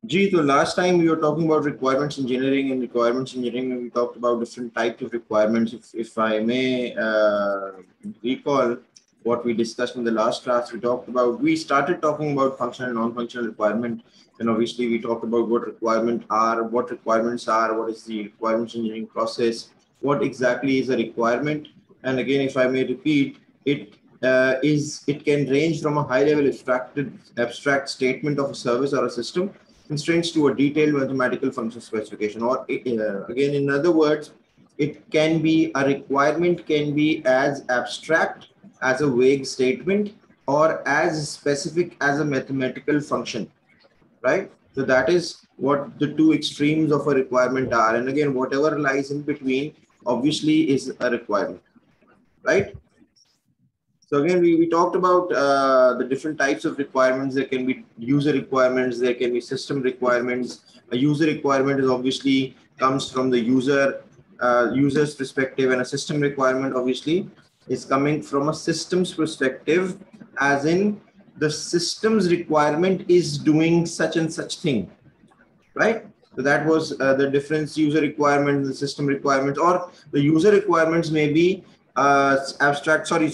जी, तो last time we were talking about requirements engineering, and requirements engineering, and we talked about different types of requirements. If I may recall what we discussed in the last class, we started talking about functional and non-functional requirement, and obviously we talked about what requirements are, what is the requirements engineering process, what exactly is a requirement, and again, if I may repeat, it can range from a high-level abstract statement of a service or a system constraints to a detailed mathematical function specification, or again, in other words, it can be a requirement can be as abstract as a vague statement or as specific as a mathematical function, right? So that is what the two extremes of a requirement are, and again, whatever lies in between obviously is a requirement, right? So again, we talked about the different types of requirements. There can be user requirements, there can be system requirements. A user requirement is obviously comes from the user's perspective, and a system requirement obviously is coming from a system's perspective, as in the system's requirement is doing such and such thing, right? So that was the difference. User requirements, the system requirements, or the user requirements may be abstract. Sorry.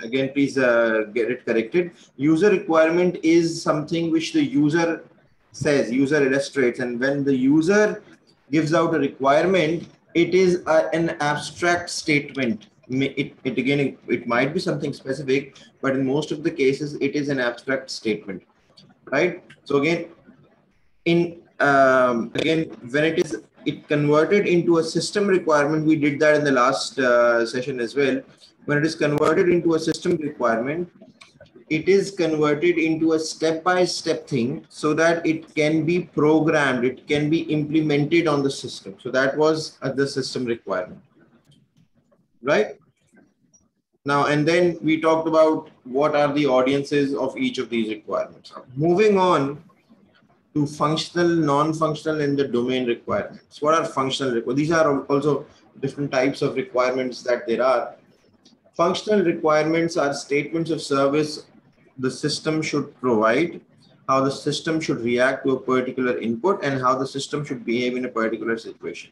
Again, please get it corrected. User requirement is something which the user says, user illustrates, and when the user gives out a requirement, it is an abstract statement. It might be something specific, but in most of the cases, it is an abstract statement, right? So again, when it converted into a system requirement, we did that in the last session as well. When it is converted into a system requirement, it is converted into a step-by-step thing so that it can be programmed, it can be implemented on the system. So that was the system requirement, right? Now, and then we talked about what are the audiences of each of these requirements. Moving on to functional, non-functional, and the domain requirements. What are functional requirements? These are also different types of requirements that there are. Functional requirements are statements of service the system should provide, how the system should react to a particular input, and how the system should behave in a particular situation.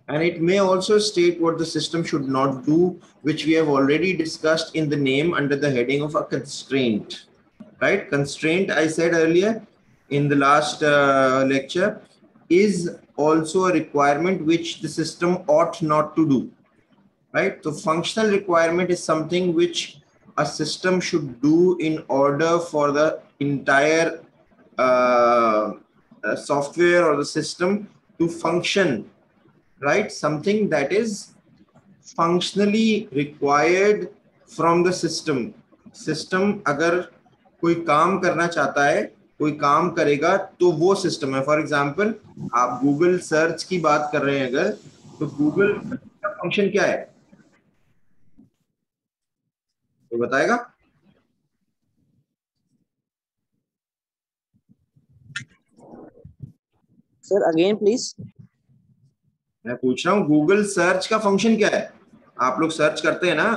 And it may also state what the system should not do, which we have already discussed in the name under the heading of a constraint, right? Constraint, I said earlier in the last lecture, is also a requirement which the system ought not to do, right? So functional requirement is something which a system should do in order for the entire software or the system to function, right? Something that is functionally required from the system. System अगर कोई काम करना चाहता है, कोई काम करेगा तो वो सिस्टम है. फॉर एग्जाम्पल, आप गूगल सर्च की बात कर रहे हैं अगर, तो गूगल का फंक्शन क्या है तो बताएगा. Sir again please. मैं पूछ रहा हूँ गूगल सर्च का फंक्शन क्या है. आप लोग सर्च करते हैं ना.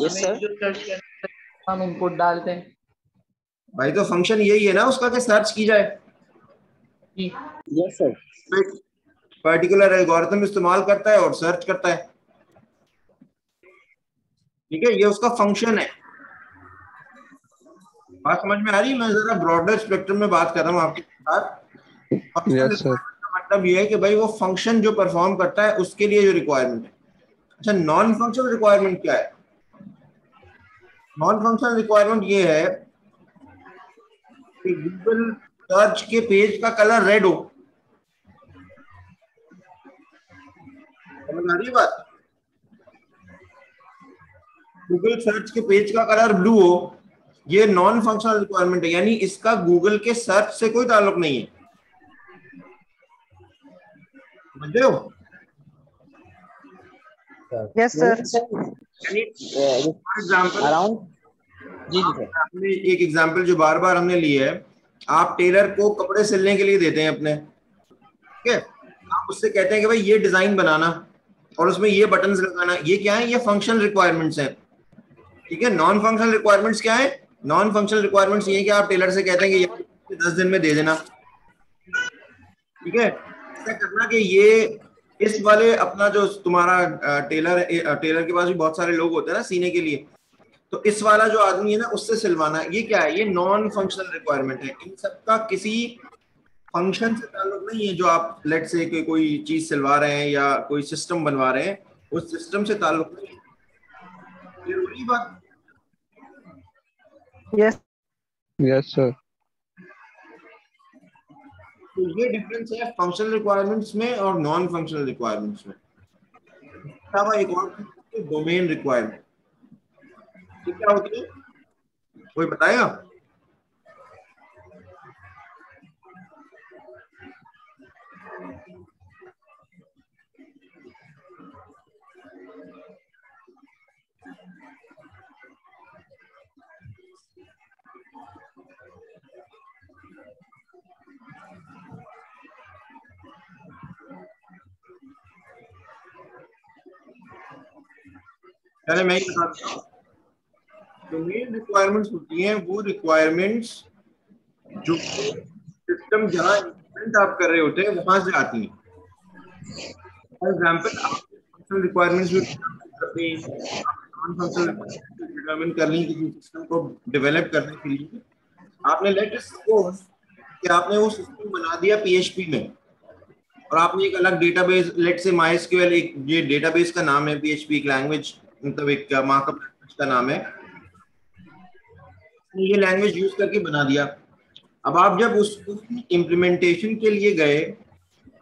Yes sir. जो सर्च करते हैं हम इनपुट डालते हैं भाई, तो फंक्शन यही है ना उसका कि सर्च की जाए. Yes sir. पर्टिकुलर एल्गोरिथम इस्तेमाल करता है और सर्च करता है. ठीक है, ये उसका फंक्शन है. बात समझ में आ रही है. मैं जरा ब्रॉडर स्पेक्ट्रम में बात कर रहा हूँ आपके साथ. Yes, sir. मतलब ये है कि भाई वो फंक्शन जो परफॉर्म करता है उसके लिए जो रिक्वायरमेंट है. अच्छा, नॉन फंक्शनल रिक्वायरमेंट क्या है. नॉन फंक्शनल रिक्वायरमेंट ये है कि गूगल सर्च के पेज का कलर रेड हो. समझ आ रही है बात. गूगल सर्च के पेज का कलर ब्लू हो, ये नॉन फंक्शनल रिक्वायरमेंट है. यानी इसका गूगल के सर्च से कोई ताल्लुक नहीं है. समझ रहे हो. Yes sir. For example, around जी जी सर. हमने एक एग्जाम्पल जो बार बार हमने लिया है, आप टेलर को कपड़े सिलने के लिए देते हैं अपने. ठीक है, आप उससे कहते हैं कि भाई ये डिजाइन बनाना और उसमें ये बटन्स लगाना. ये क्या है, ये फंक्शनल रिक्वायरमेंट्स हैं. ठीक है. नॉन फंक्शनल रिक्वायरमेंट्स क्या है, नॉन फंक्शनल रिक्वायरमेंट्स ये है कि आप टेलर से कहते हैं कि ये 10 दिन में दे देना, ठीक है। ऐसा करना कि ये इस वाले अपना जो तुम्हारा टेलर के पास भी बहुत सारे लोग होते हैं ना सीने के लिए, तो इस वाला जो आदमी है ना उससे सिलवाना। ये क्या है, ये नॉन फंक्शनल रिक्वायरमेंट है। इन सबका किसी फंक्शन से ताल्लुक नहीं है। जो आप लेट से कोई चीज सिलवा रहे हैं या कोई सिस्टम बनवा रहे हैं, उस सिस्टम से ताल्लुक नहीं है। जरूरी बात। Yes yes sir. तो ये डिफरेंस है फंक्शनल रिक्वायरमेंट्स में और नॉन फंक्शनल रिक्वायरमेंट्स में। एक और डोमेन रिक्वायरमेंट, ये क्या होती है, कोई बताएगा? पहले मैं ही बताता हूँ। डोमेन रिक्वायरमेंट्स होती हैं वो रिक्वायरमेंट्स जो सिस्टम जहाँ इम्प्लीमेंट आप कर रहे होते हैं वहां से आती हैं। फॉर एग्जाम्पल आप फंक्शनल रिक्वायरमेंट्स भी करते हैं, नॉन फंक्शनल डिटरमिन कर ली किसी सिस्टम को डेवलप करने के लिए। आपने लेट सपोज कि आपने वो सिस्टम बना दिया पीएचपी में, और आपने एक अलग डेटाबेस लेट से माइस्क्यूएल, एक ये डेटाबेस का नाम है, पीएचपी एक लैंग्वेज, मतलब एक मार्कअप लैंग्वेज का नाम है, ये लैंग्वेज यूज करके बना दिया। अब आप जब उसको इम्प्लीमेंटेशन के लिए गए,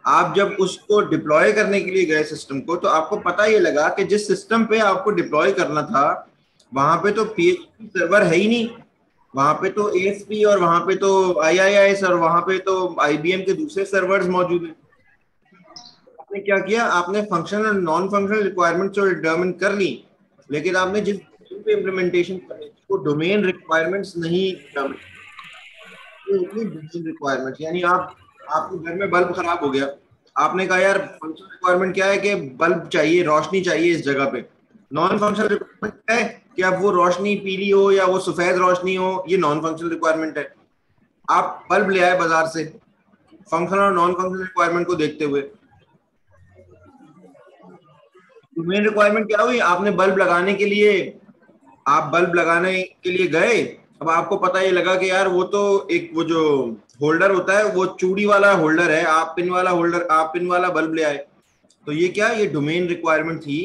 आप जब उसको डिप्लॉय करने के लिए गए सिस्टम को, तो आपको पता ये लगा कि जिस सिस्टम पे आपको डिप्लॉय करना था वहां पे तो पीएचपी सर्वर है ही नहीं, वहां पे तो एएसपी और वहां पे तो आईआईएस और वहां पे तो आईबीएम के दूसरे सर्वर्स मौजूद हैं। आपने क्या किया, आपने फंक्शनल और नॉन फंक्शनल रिक्वायरमेंट तो डिटरमिन कर ली, लेकिन आपने जिस पे इम्प्लीमेंटेशन करनी थी वो डोमेन रिक्वायरमेंट्स नहीं डिटरमिन। ये होती है डोमेन रिक्वायरमेंट्स। यानी आप, आपके घर में बल्ब खराब हो गया, आपने कहा यार फंक्शनल रिक्वायरमेंट क्या है कि बल्ब चाहिए, रोशनी चाहिए इस जगह पे। नॉन फंक्शनल रिक्वायरमेंट क्या है कि अब वो रोशनी पीली हो या वो सफेद रोशनी हो, ये नॉन फंक्शनल रिक्वायरमेंट है। आप बल्ब ले आए बाजार से, फंक्शनल और नॉन फंक्शनल रिक्वायरमेंट को देखते हुए। मेन रिक्वायरमेंट क्या हुई, आपने बल्ब लगाने के लिए, आप बल्ब लगाने के लिए गए, अब आपको पता ये लगा कि यार वो तो एक वो जो होल्डर होता है वो चूड़ी वाला होल्डर है, आप पिन वाला होल्डर, आप पिन वाला बल्ब ले आए। तो ये क्या, ये डोमेन रिक्वायरमेंट थी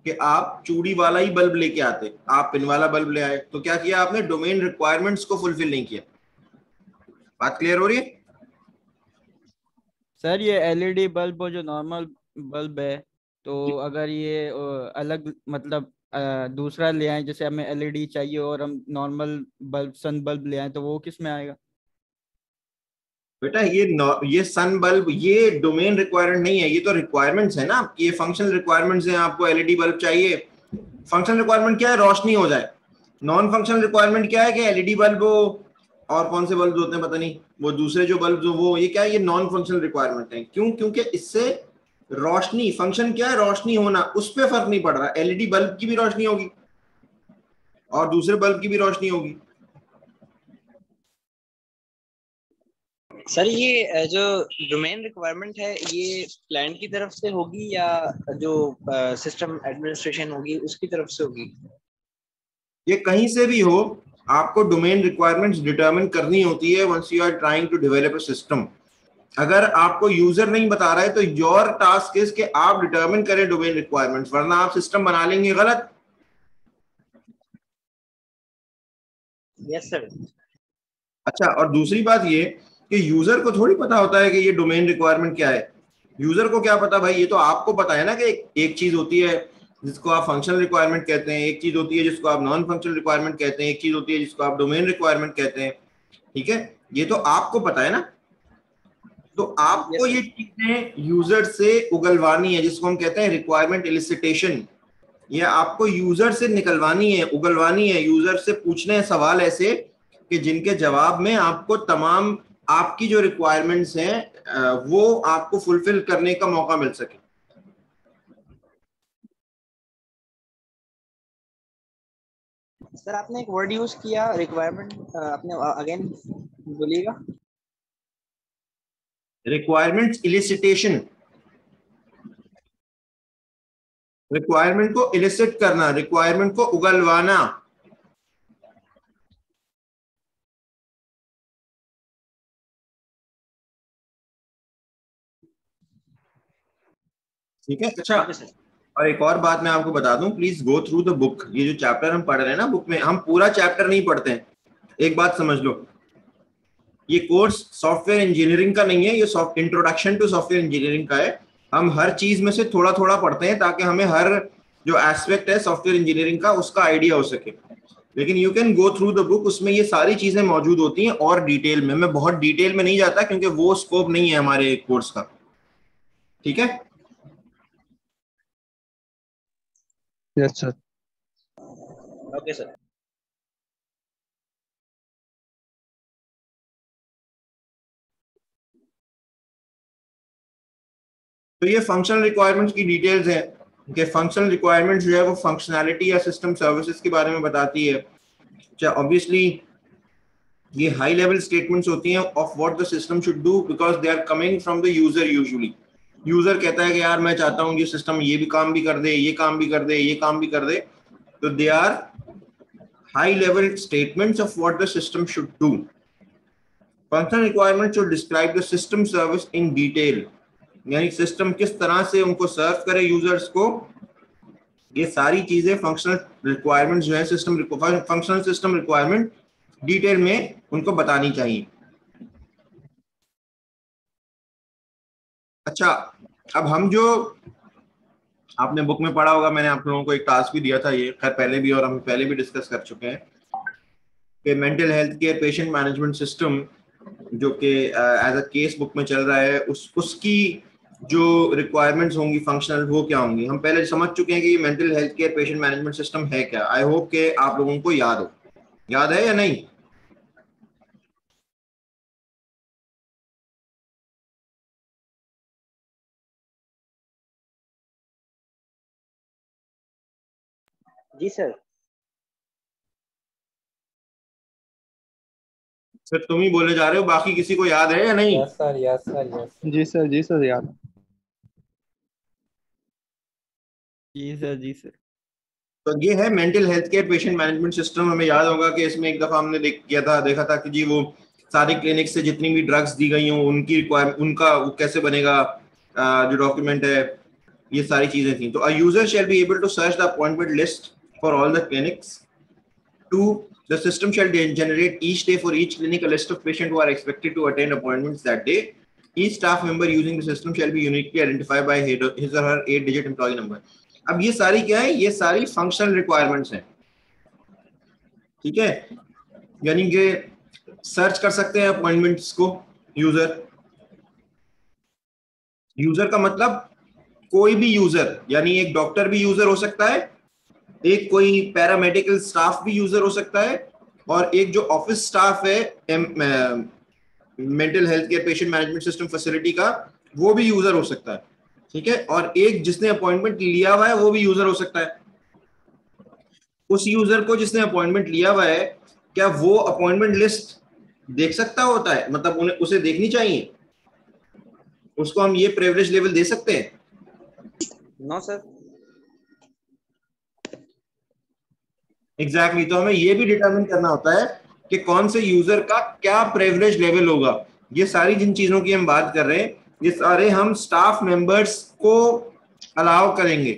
कि आप चूड़ी वाला ही बल्ब लेके आते, आप पिन वाला बल्ब ले आए। तो क्या किया आपने, डोमेन रिक्वायरमेंट्स को फुलफिल नहीं किया। बात क्लियर हो रही है? सर ये एलईडी बल्ब वो जो नॉर्मल बल्ब है, तो अगर ये अलग मतलब दूसरा ले आए, जैसे हमें एलईडी चाहिए और हम नॉर्मल बल्ब सन बल्ब ले आए, तो वो किस में आएगा? बेटा ये सन बल्ब ये डोमेन रिक्वायरमेंट नहीं है, ये तो रिक्वायरमेंट्स है ना, ये फंक्शनल रिक्वायरमेंट्स हैं। आपको एलईडी बल्ब चाहिए, फंक्शनल रिक्वायरमेंट क्या है, रोशनी हो जाए। नॉन फंक्शनल रिक्वायरमेंट क्या है कि एलईडी बल्ब हो, और कौन से बल्ब होते हैं पता नहीं, वो दूसरे जो बल्ब, जो वो, ये क्या है, ये नॉन फंक्शनल रिक्वायरमेंट है। क्यों? क्योंकि इससे रोशनी, फंक्शन क्या है, रोशनी होना, उस पर फर्क नहीं पड़ रहा। एलईडी बल्ब की भी रोशनी होगी और दूसरे बल्ब की भी रोशनी होगी। सर ये जो डोमेन रिक्वायरमेंट है ये क्लाइंट की तरफ से होगी या जो सिस्टम एडमिनिस्ट्रेशन होगी उसकी तरफ से होगी? ये कहीं से भी हो, आपको डोमेन रिक्वायरमेंट्स डिटरमिन करनी होती है once you are trying to develop a system. अगर आपको यूजर नहीं बता रहा है तो योर टास्क इज कि आप डिटरमिन करें डोमेन रिक्वायरमेंट्स, वरना आप सिस्टम बना लेंगे गलत। Yes sir. अच्छा, और दूसरी बात ये कि यूजर को थोड़ी पता होता है कि ये डोमेन रिक्वायरमेंट क्या है। यूजर को क्या पता भाई, ये तो आपको पता है ना कि एक चीज होती है जिसको आप फंक्शनल रिक्वायरमेंट कहते हैं, एक चीज होती है जिसको आप नॉन फंक्शनल रिक्वायरमेंट कहते हैं, एक चीज होती है जिसको आप डोमेन रिक्वायरमेंट कहते हैं। ठीक है, ये तो आपको पता है ना। तो आपको ये चीजें यूजर से उगलवानी है, जिसको हम कहते हैं रिक्वायरमेंट एलिसिटेशन। ये आपको यूजर से निकलवानी है, उगलवानी है, यूजर से पूछने हैं सवाल ऐसे कि जिनके जवाब में आपको तमाम आपकी जो रिक्वायरमेंट्स हैं वो आपको फुलफिल करने का मौका मिल सके। सर आपने एक वर्ड यूज किया रिक्वायरमेंट, आपने अगेन बोलिएगा। रिक्वायरमेंट इलिसिटेशन, रिक्वायरमेंट को इलिसिट करना, रिक्वायरमेंट को उगलवाना। ठीक है, अच्छा। ठीक है सर। और एक और बात मैं आपको बता दूं, please go through the book. ये जो चैप्टर हम पढ़ रहे हैं ना बुक में, हम पूरा चैप्टर नहीं पढ़ते हैं। एक बात समझ लो, ये कोर्स सॉफ्टवेयर इंजीनियरिंग का नहीं है, ये इंट्रोडक्शन टू सॉफ्टवेयर इंजीनियरिंग का है। हम हर चीज में से थोड़ा थोड़ा पढ़ते हैं ताकि हमें हर जो एस्पेक्ट है सॉफ्टवेयर इंजीनियरिंग का उसका आइडिया हो सके। लेकिन you can go through the book, उसमें ये सारी चीजें मौजूद होती हैं और डिटेल में। मैं बहुत डिटेल में नहीं जाता क्योंकि वो स्कोप नहीं है हमारे कोर्स का। ठीक है, यस सर। Okay sir. तो ये फंक्शनल रिक्वायरमेंट्स की डिटेल्स हैं कि फंक्शनल रिक्वायरमेंट्स जो है वो फंक्शनैलिटी या सिस्टम सर्विसेज के बारे में बताती है। ऑब्वियसली ये हाई लेवल स्टेटमेंट्स होती हैं of what the system should do because they are coming from the user. Usually user कहता है कि यार मैं चाहता हूँ ये सिस्टम ये भी काम भी कर दे, ये काम भी कर दे, ये काम भी कर दे। तो they are high level statements of what the system should do. Functional requirement should describe the system service in detail, यानी सिस्टम किस तरह से उनको सर्व करे यूजर्स को। ये सारी चीजें फंक्शनल रिक्वायरमेंट जो है system functional system requirement detail में उनको बतानी चाहिए। अच्छा, अब हम जो आपने बुक में पढ़ा होगा, मैंने आप लोगों को एक टास्क भी दिया था, ये खैर पहले भी और हम पहले भी डिस्कस कर चुके हैं कि mental health care patient management system जो कि एज अ केस बुक में चल रहा है, उसकी जो रिक्वायरमेंट्स होंगी फंक्शनल वो क्या होंगी। हम पहले समझ चुके हैं कि ये mental health care patient management system है क्या। आई होप कि आप लोगों को याद हो, याद है या नहीं? जी सर। सिर्फ तुम ही बोले जा रहे हो, बाकी किसी को याद है या नहीं? Yes sir, yes sir, yes. जी सर याद। जी सर, जी सर। तो ये है mental health care patient management system. हमें याद होगा कि इसमें एक दफा हमने देखा था कि जी वो सारे क्लिनिक से जितनी भी ड्रग्स दी गई हों उनकी रिक्वायरमेंट, उनका वो कैसे बनेगा, जो डॉक्यूमेंट है, ये सारी चीजें थी। तो a user shall be able to search the appointment list for all the clinics. To, the system shall generate each day for each clinic a list of patients who are expected to attend appointments that day. Each staff member using the system shall be uniquely identified by his or her 8-digit employee number. अब ये सारी क्या है? ये सारी functional requirements हैं। ठीक है, यानी कि सर्च कर सकते हैं अपॉइंटमेंट्स को यूजर। यूजर का मतलब कोई भी यूजर, यानी एक डॉक्टर भी यूजर हो सकता है, एक कोई पैरामेडिकल स्टाफ भी यूजर हो सकता है, और एक जो ऑफिस स्टाफ है mental health care patient management system facility का, वो भी यूजर हो सकता है। ठीक है, और एक जिसने अपॉइंटमेंट लिया हुआ है वो भी यूजर हो सकता है। उस यूजर को जिसने अपॉइंटमेंट लिया हुआ है, क्या वो अपॉइंटमेंट लिस्ट देख सकता होता है? मतलब उन्हें उसे देखनी चाहिए, उसको हम ये प्रिविलेज लेवल दे सकते हैं? No sir. एग्जैक्टली, तो हमें ये भी डिटरमिन करना होता है कि कौन से यूजर का क्या प्रिविलेज लेवल होगा। ये सारी जिन चीजों की हम बात कर रहे हैं, ये सारे हम स्टाफ मेंबर्स को अलाउ करेंगे।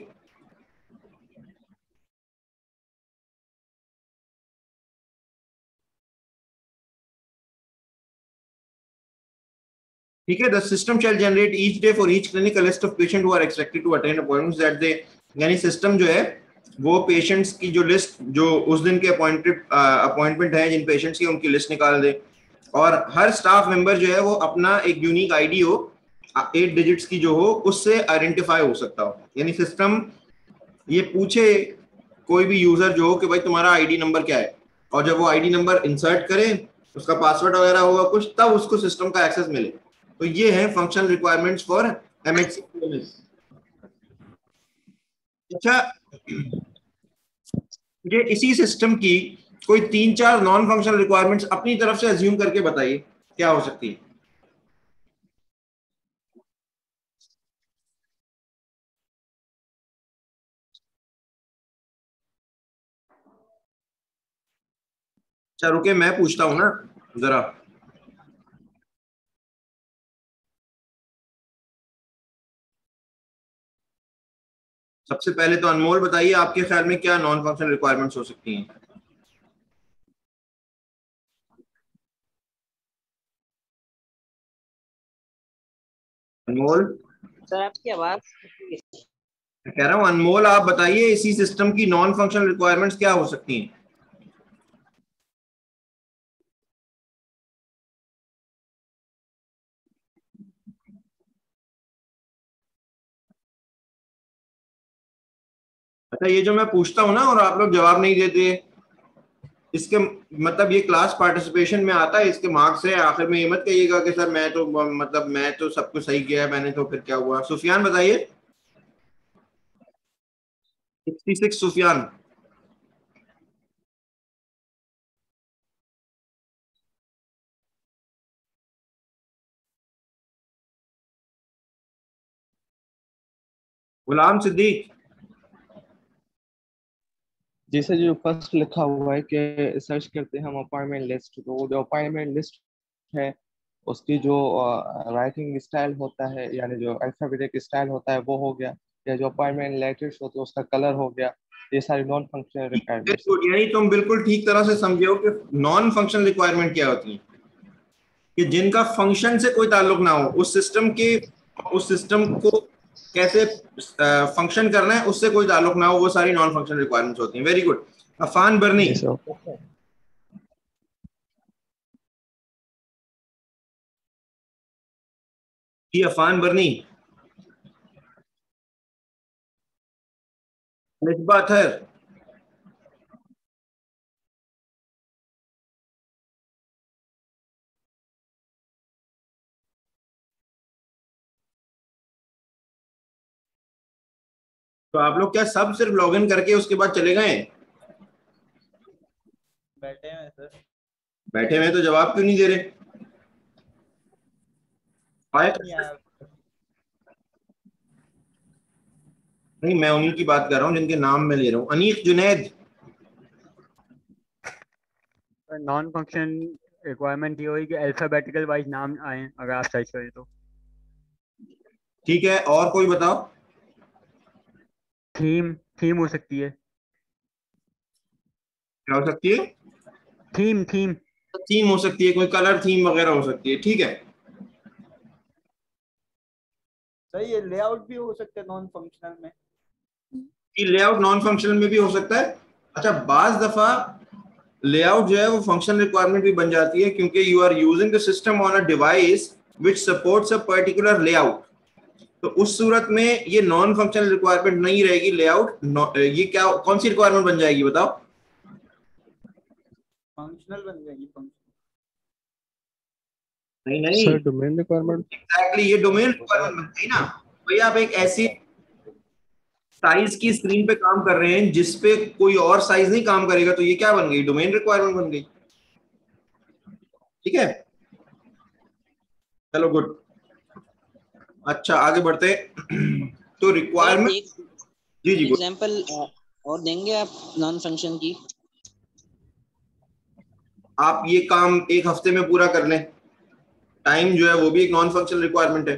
ठीक है, the system shall generate each day for each clinic a list of patient who are expected to attend appointments that day. यानी सिस्टम जो है वो पेशेंट्स की जो लिस्ट जो उस दिन के अपॉइंटमेंट है जिन पेशेंट्स की, उनकी लिस्ट निकाल दे, और हर स्टाफ मेंबर जो है वो अपना एक यूनिक आईडी हो, 8 डिजिट्स की जो हो, उससे आइडेंटिफाई हो सकता हो। यानी सिस्टम ये पूछे कोई भी यूजर जो हो कि भाई तुम्हारा आईडी नंबर क्या है, और जब वो आईडी नंबर इंसर्ट करे, उसका पासवर्ड वगैरह होगा कुछ, तब उसको सिस्टम का एक्सेस मिले। तो ये है फंक्शनल रिक्वायरमेंट्स फॉर एमएचसीएमएस। अच्छा, मुझे इसी सिस्टम की कोई 3-4 नॉन फंक्शनल रिक्वायरमेंट्स अपनी तरफ से अज्यूम करके बताइए क्या हो सकती है। अच्छा रुके, मैं पूछता हूं ना जरा। सबसे पहले तो अनमोल बताइए, आपके ख्याल में क्या नॉन फंक्शनल रिक्वायरमेंट्स हो सकती हैं? अनमोल, सर आपकी आवाज मैं कह रहा हूं अनमोल आप बताइए इसी सिस्टम की नॉन फंक्शनल रिक्वायरमेंट्स क्या हो सकती हैं? अच्छा, ये जो मैं पूछता हूं ना और आप लोग जवाब नहीं देते, इसके मतलब ये क्लास पार्टिसिपेशन में आता है, इसके मार्क्स है? आखिर में ये मत कहिएगा कि सर मैं तो मतलब मैं तो सब कुछ सही किया है मैंने, तो फिर क्या हुआ? सुफियान बताइए। 66 सुफियान। गुलाम सिद्दीक। जैसे जो फर्स्ट लिखा हुआ है कि सर्च करते हैं हम अपॉइंटमेंट लिस्ट, तो वो जो अपॉइंटमेंट लिस्ट है उसकी जो राइटिंग स्टाइल होता है, यानी जो अल्फाबेटिक स्टाइल होता है वो हो गया, या जो अपॉइंटमेंट लेटर्स होते हैं उसका कलर हो गया। ये सारी नॉन फंक्शनल वेरी रिक्वायरमेंट्स है। गुड, यानी तुम बिल्कुल ठीक तरह से समझे हो कि नॉन फंक्शनल रिक्वायरमेंट क्या होती है, कि जिनका फंक्शन से कोई ताल्लुक ना हो, उस सिस्टम के, उस सिस्टम को कैसे फंक्शन करना है उससे कोई ताल्लुक ना हो, वो सारी नॉन फंक्शनल रिक्वायरमेंट्स होती हैं। Very good. अफान बर्नी। जी सर। जी अफान बर्नी। मिसबा अतहर। तो आप लोग क्या सब सिर्फ लॉगिन करके उसके बाद चले गए? बैठे हैं सर। बैठे हुए तो जवाब क्यों नहीं दे रहे? नहीं यार, नहीं, मैं उन्हीं की बात कर रहा हूँ जिनके नाम मैं ले रहा हूँ। Aneek Junaid. Non function requirement ये हुई कि अल्फाबेटिकल वाइज नाम आए अगर आप सर्च करें तो। ठीक है, और कोई बताओ। थीम थीम हो सकती है। क्या हो सकती है? थीम थीम थीम हो सकती है, कोई कलर थीम वगैरह हो सकती है। ठीक है, सर ये लेआउट भी हो सकता है नॉन फंक्शनल में। कि लेआउट नॉन फंक्शनल में भी हो सकता है। अच्छा, बाज दफा लेआउट जो है वो फंक्शन रिक्वायरमेंट भी बन जाती है, क्योंकि you are using the system on a device which supports a particular layout. तो उस सूरत में ये नॉन फंक्शनल रिक्वायरमेंट नहीं रहेगी लेआउट। ये क्या, कौन सी रिक्वायरमेंट बन जाएगी बताओ? फंक्शनल बन जाएगी फंक्शन। नहीं नहीं, सर डोमेन रिक्वायरमेंट। एग्जैक्टली ये डोमेन रिक्वायरमेंट बन गई ना। भाई आप एक ऐसी साइज की स्क्रीन पे काम कर रहे हैं जिसपे कोई और साइज नहीं काम करेगा, तो ये क्या बन गई? डोमेन रिक्वायरमेंट बन गई। ठीक है, चलो गुड। अच्छा आगे बढ़ते तो सर रिक्वायरमेंट। एक जी जी बोलो। एग्जांपल और देंगे आप नॉन फंक्शन की? आप ये काम एक हफ्ते में पूरा कर लें, टाइम जो है वो भी एक नॉन फंक्शनल रिक्वायरमेंट है।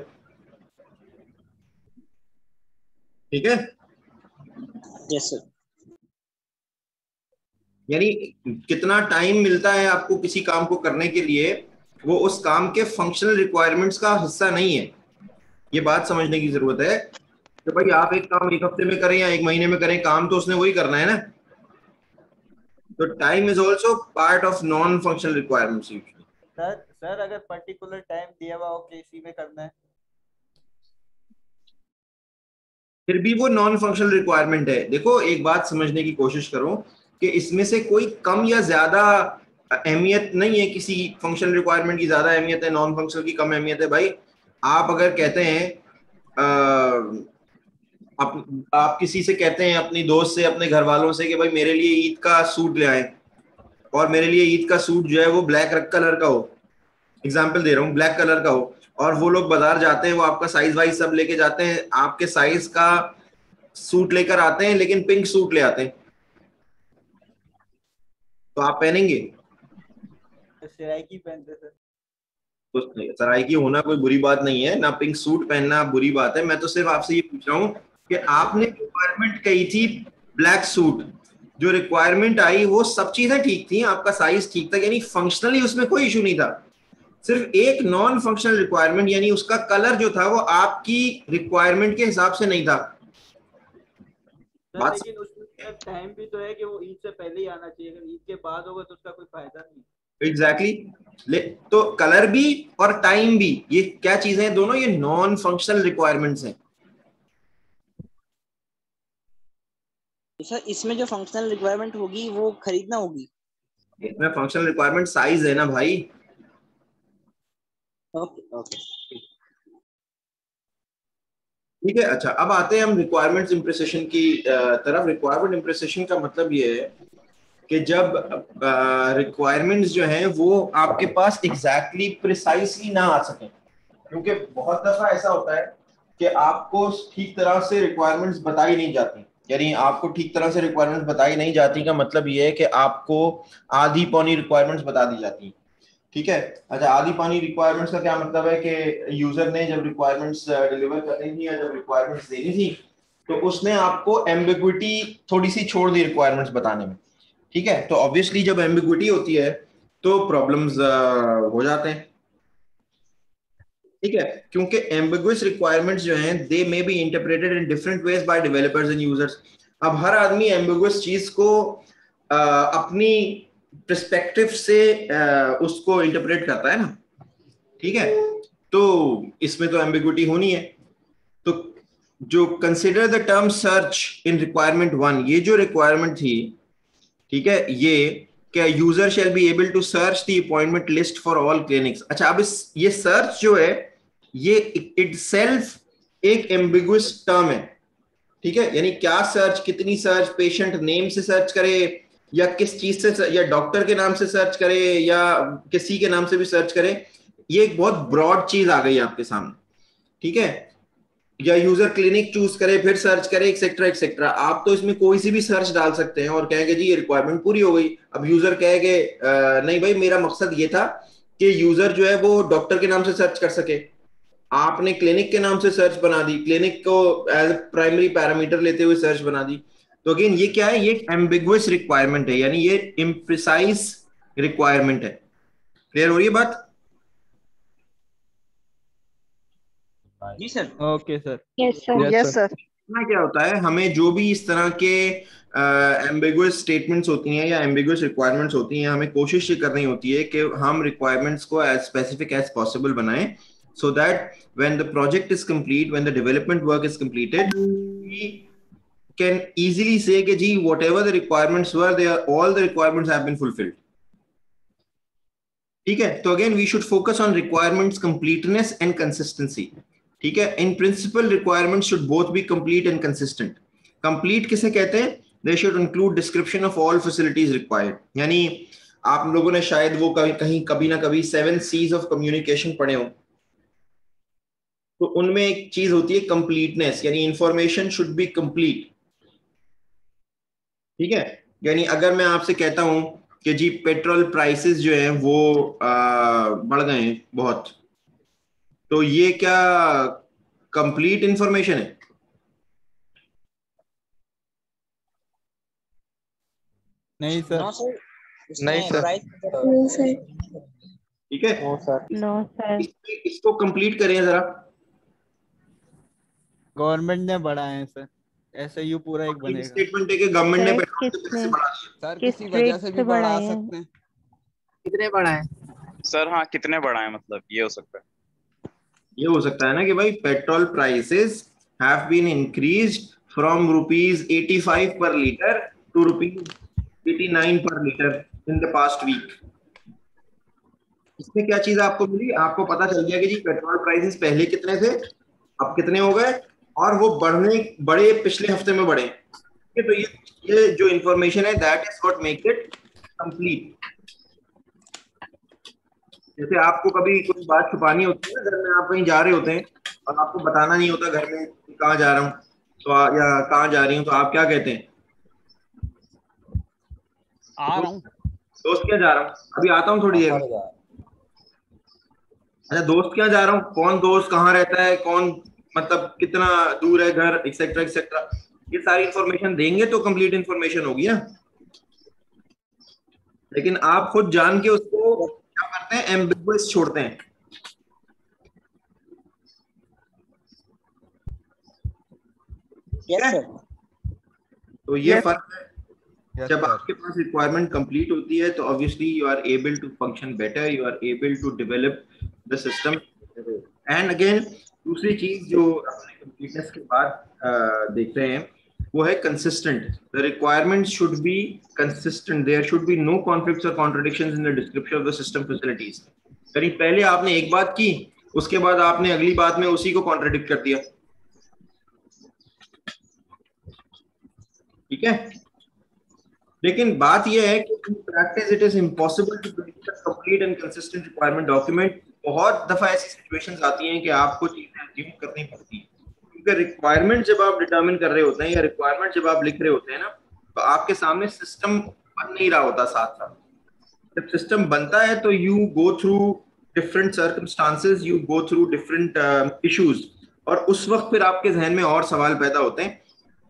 ठीक है, यस सर। यानी कितना टाइम मिलता है आपको किसी काम को करने के लिए, वो उस काम के फंक्शनल रिक्वायरमेंट्स का हिस्सा नहीं है। ये बात समझने की जरूरत है कि भाई आप एक काम एक हफ्ते में करें या एक महीने में करें, काम तो उसने वही करना है ना। तो time is also part of non functional requirements. Sir अगर पर्टिकुलर टाइम दिया हुआ हो कि इसी में करना है, फिर भी वो नॉन फंक्शनल रिक्वायरमेंट है। देखो एक बात समझने की कोशिश करो कि इसमें से कोई कम या ज्यादा अहमियत नहीं है, किसी फंक्शनल रिक्वायरमेंट की ज्यादा अहमियत है, नॉन फंक्शनल की कम अहमियत है। भाई आप अगर कहते हैं आप किसी से कहते हैं, अपनी दोस्त से, अपने घर वालों से कि भाई मेरे लिए ईद का सूट ले आए, और मेरे लिए ईद का सूट जो है वो ब्लैक कलर का हो, एग्जाम्पल दे रहा हूँ, ब्लैक कलर का हो, और वो लोग बाजार जाते हैं, वो आपका साइज वाइज सब लेके जाते हैं, आपके साइज का सूट लेकर आते हैं लेकिन पिंक सूट ले आते हैं, तो आप पहनेंगे? सराइकी पहनते सर। तो सराइकी होना कोई बुरी बात नहीं है ना, पिंक सूट पहनना बुरी बात है। मैं तो सिर्फ आपसे ये पूछ रहा हूँ कि आपने रिक्वायरमेंट कही थी ब्लैक सूट, जो रिक्वायरमेंट आई वो सब चीजें ठीक थी, आपका साइज ठीक था, यानी फंक्शनली उसमें कोई इशू नहीं था, सिर्फ एक नॉन फंक्शनल रिक्वायरमेंट यानी उसका कलर जो था वो आपकी रिक्वायरमेंट के हिसाब से नहीं था। सर लेकिन उसमें टाइम भी तो है कि वो ईद से पहले ही आना चाहिए, अगर ईद के बाद होगा तो उसका कोई फायदा नहीं। एग्जैक्टली तो कलर भी और टाइम भी, ये क्या चीजें हैं दोनों, ये नॉन फंक्शनल रिक्वायरमेंट्स हैं। सर इसमें जो फंक्शनल रिक्वायरमेंट होगी वो खरीदना होगी। इसमें फंक्शनल रिक्वायरमेंट साइज है ना भाई। ओके ओके ठीक है, अच्छा अब आते हैं हम रिक्वायरमेंट्स इम्प्रेशन की तरफ। रिक्वायरमेंट इम्प्रेशन का मतलब ये है कि जब रिक्वायरमेंट्स जो हैं वो आपके पास एग्जैक्टली प्रिसाइसली ना आ सके, क्योंकि बहुत दफा ऐसा होता है कि आपको ठीक तरह से रिक्वायरमेंट्स बताई नहीं जाती, यानी आपको ठीक तरह से रिक्वायरमेंट्स बताई नहीं जाती का मतलब ये है कि आपको आधी पौनी रिक्वायरमेंट्स बता दी जाती हैं। ठीक है, अच्छा आधी पानी रिक्वायरमेंट्स का क्या मतलब है कि यूजर ने जब रिक्वायरमेंट्स डिलीवर करनी थी या जब रिक्वायरमेंट्स देनी थी तो उसने आपको एम्बिग्विटी थोड़ी सी छोड़ दी रिक्वायरमेंट्स बताने में। ठीक है, तो ऑब्वियसली जब एम्बिग्विटी होती है तो प्रॉब्लम्स हो जाते हैं। ठीक है, क्योंकि एम्बिगुअस रिक्वायरमेंट्स जो हैं they may be interpreted in different ways by developers and users. अब हर आदमी एम्बिगुअस चीज को अपनी पर्सपेक्टिव से उसको इंटरप्रेट करता है ना। ठीक है, तो इसमें तो एम्बिगुइटी होनी है। तो जो consider the term search in requirement 1, ये जो रिक्वायरमेंट थी, ठीक है, ये क्या user shall be able to search the appointment list for all clinics. अच्छा अब इस ये सर्च जो है ये इटसेल्फ एक एम्बिगुअस टर्म है। ठीक है, यानी क्या सर्च, कितनी सर्च, पेशेंट नेम से सर्च करे या किस चीज से, या डॉक्टर के नाम से सर्च करे या किसी के नाम से भी सर्च करे, ये एक बहुत ब्रॉड चीज आ गई है आपके सामने। ठीक है, या यूजर क्लिनिक चूज करे फिर सर्च करे एक्सेट्रा एक्सेट्रा, आप तो इसमें कोई सी भी सर्च डाल सकते हैं और कहेंगे जी ये रिक्वायरमेंट पूरी हो गई। अब यूजर कहेंगे नहीं भाई मेरा मकसद ये था कि यूजर जो है वो डॉक्टर के नाम से सर्च कर सके, आपने क्लिनिक के नाम से सर्च बना दी, क्लिनिक को एज प्राइमरी पैरामीटर लेते हुए सर्च बना दी। तो अगेन ये क्या है, ये एम्बिगुअस रिक्वायरमेंट है, यानी ये इम्प्रिसाइज रिक्वायरमेंट है। क्लियर हो रही है बात? जी sir. Okay sir. Yes sir. Yes sir. ना क्या होता है, हमें जो भी इस तरह के एम्बिगुअस स्टेटमेंट्स होती हैं या एम्बिगुअस रिक्वायरमेंट्स होती हैं, हमें कोशिश ये करनी होती है कि हम रिक्वायरमेंट्स को एज स्पेसिफिक एज पॉसिबल बनाएं, so that when the project is complete, when the development work is completed, we can easily say कि जी whatever the requirements were, they are all the requirements have been fulfilled. ठीक है, तो again we should focus on requirements completeness and consistency. ठीक है, in principle requirements should both be complete and consistent. Complete किसे कहते हैं? They should include description of all facilities required. यानी आप लोगों ने शायद वो कहीं कभी ना कभी 7 C's of communication पढ़े हो, तो उनमें एक चीज होती है कंप्लीटनेस, यानी इंफॉर्मेशन शुड बी कंप्लीट। ठीक है, यानी अगर मैं आपसे कहता हूं कि जी पेट्रोल प्राइसेस जो हैं वो बढ़ गए हैं बहुत, तो ये क्या कंप्लीट इंफॉर्मेशन है? नहीं सर। No sir. नहीं सर। ठीक है, नो सर। No sir. इसको कंप्लीट करें जरा। गवर्नमेंट ने बढ़ाए हैं सर, ऐसे यू पूरा एक बनेगा। स्टेटमेंट है कि गवर्नमेंट ने सर, पेट्रोल के पैसे बढ़ा दिए। सर किस किसी वजह से रेट भी से बढ़ा बढ़ाए हैं? सकते हैं। कितने बढ़ाए? सर हाँ कितने बढ़ाएं, मतलब ये हो सकता है। ये हो सकता है ना कि भाई petrol prices have been increased from ₹85 per litre to ₹89 per litre in the past week. इसमें क्या चीज आपको मिली? आपको पता चल गया कि जी पेट्रोल प्राइसेस पहले कितने थे, अब कितने हो गए, और वो बड़े पिछले हफ्ते में बढ़े। ठीक है, तो ये जो इंफॉर्मेशन है that is what make it complete. जैसे आपको कभी कोई बात छुपानी होती है ना, घर में आप कहीं जा रहे होते हैं और आपको बताना नहीं होता घर में कि कहाँ जा रहा हूँ तो या कहाँ जा रही हूँ, तो आप क्या कहते हैं? आ रहा हूँ। दोस्त क्या जा रहा हूँ, अभी आता हूँ थोड़ी देर में। अच्छा, दोस्त क्या जा रहा हूँ, कौन दोस्त कहाँ रहता है, कौन मतलब कितना दूर है घर, एक्सेट्रा एक्सेट्रा, ये सारी इंफॉर्मेशन देंगे तो कंप्लीट इंफॉर्मेशन होगी ना। लेकिन आप खुद जान के उसको क्या करते हैं, एम्बिगुअस छोड़ते हैं। Yes sir. तो ये फर्क है। जब आपके पास रिक्वायरमेंट कंप्लीट होती है तो obviously you are able to function better, you are able to develop the system. And again दूसरी चीज जो अपने कंप्लीटनेस के बाद देखते हैं वो है consistent. The requirement should be consistent, there should be no conflicts और contradictions in the description of the system facilities. यानी पहले आपने एक बात की, उसके बाद आपने अगली बात में उसी को कॉन्ट्रडिक्ट कर दिया। ठीक है, लेकिन बात यह है कि in practice it is impossible to produce a complete and consistent requirement document. बहुत दफा ऐसी सिचुएशंस आती हैं कि आपको चीजें अज्यूम करनी पड़ती है, क्योंकि रिक्वायरमेंट जब आप डिटरमिन कर रहे होते हैं या रिक्वायरमेंट जब आप लिख रहे होते हैं ना, तो आपके सामने सिस्टम बन नहीं रहा होता साथ साथ। जब सिस्टम बनता है तो you go through different circumstances, you go through different issues, और उस वक्त फिर आपके जहन में और सवाल पैदा होते हैं।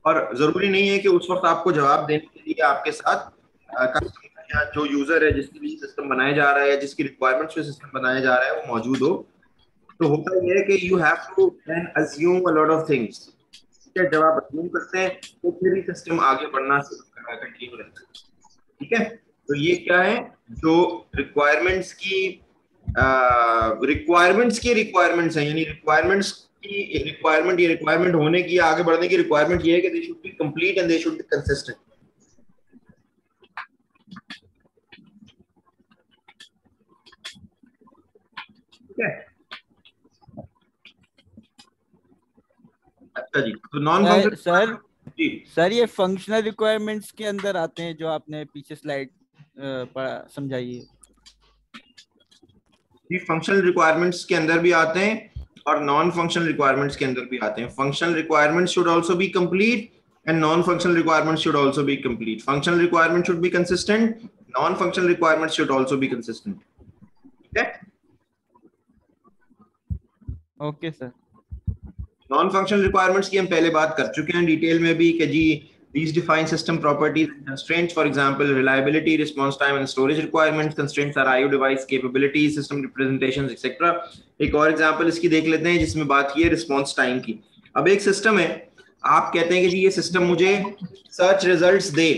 और जरूरी नहीं है कि उस वक्त आपको जवाब देने के लिए आपके साथ कस्टमर या जो यूजर है जिसके लिए सिस्टम बनाया जा रहा है या जिसकी रिक्वायरमेंट्स पे सिस्टम बनाया जा रहा है वो मौजूद हो। तो होता यह है कि you have to then assume a lot of things. जब आप अज्यूम करते हैं तो फिर ही सिस्टम आगे बढ़ना कंटिन्यू रहता है। ठीक है, तो ये क्या है, जो रिक्वायरमेंट्स रिक्वायरमेंट्स है, यानी रिक्वायरमेंट्स की रिक्वायरमेंट, ये रिक्वायरमेंट होने की आगे बढ़ने की रिक्वायरमेंट ये है कि they should be complete and they should be consistent. ठीक है, अच्छा जी, तो नॉन फंक्शनल सर ये फंक्शनल रिक्वायरमेंट्स के अंदर आते हैं जो आपने पीछे स्लाइड समझाई है। जी, फंक्शनल रिक्वायरमेंट्स के अंदर भी आते हैं और नॉन फंक्शनल रिक्वायरमेंट्स के अंदर भी आते हैं। Functional requirements should also be complete and non-functional requirements should also be complete. Functional requirements should be consistent, non-functional requirements should also be consistent. Okay? Okay sir. Non-functional requirements की हम पहले बात कर चुके हैं डिटेल में भी कि जी these define system properties and constraints, for example reliability, response time and storage requirements. Constraints are IO device capabilities, system representations etc. एक और एग्जांपल इसकी देख लेते हैं जिसमें बात की है रिस्पॉन्स टाइम की। अब एक सिस्टम है, आप कहते हैं कि जी ये सिस्टम मुझे सर्च रिजल्ट्स दे।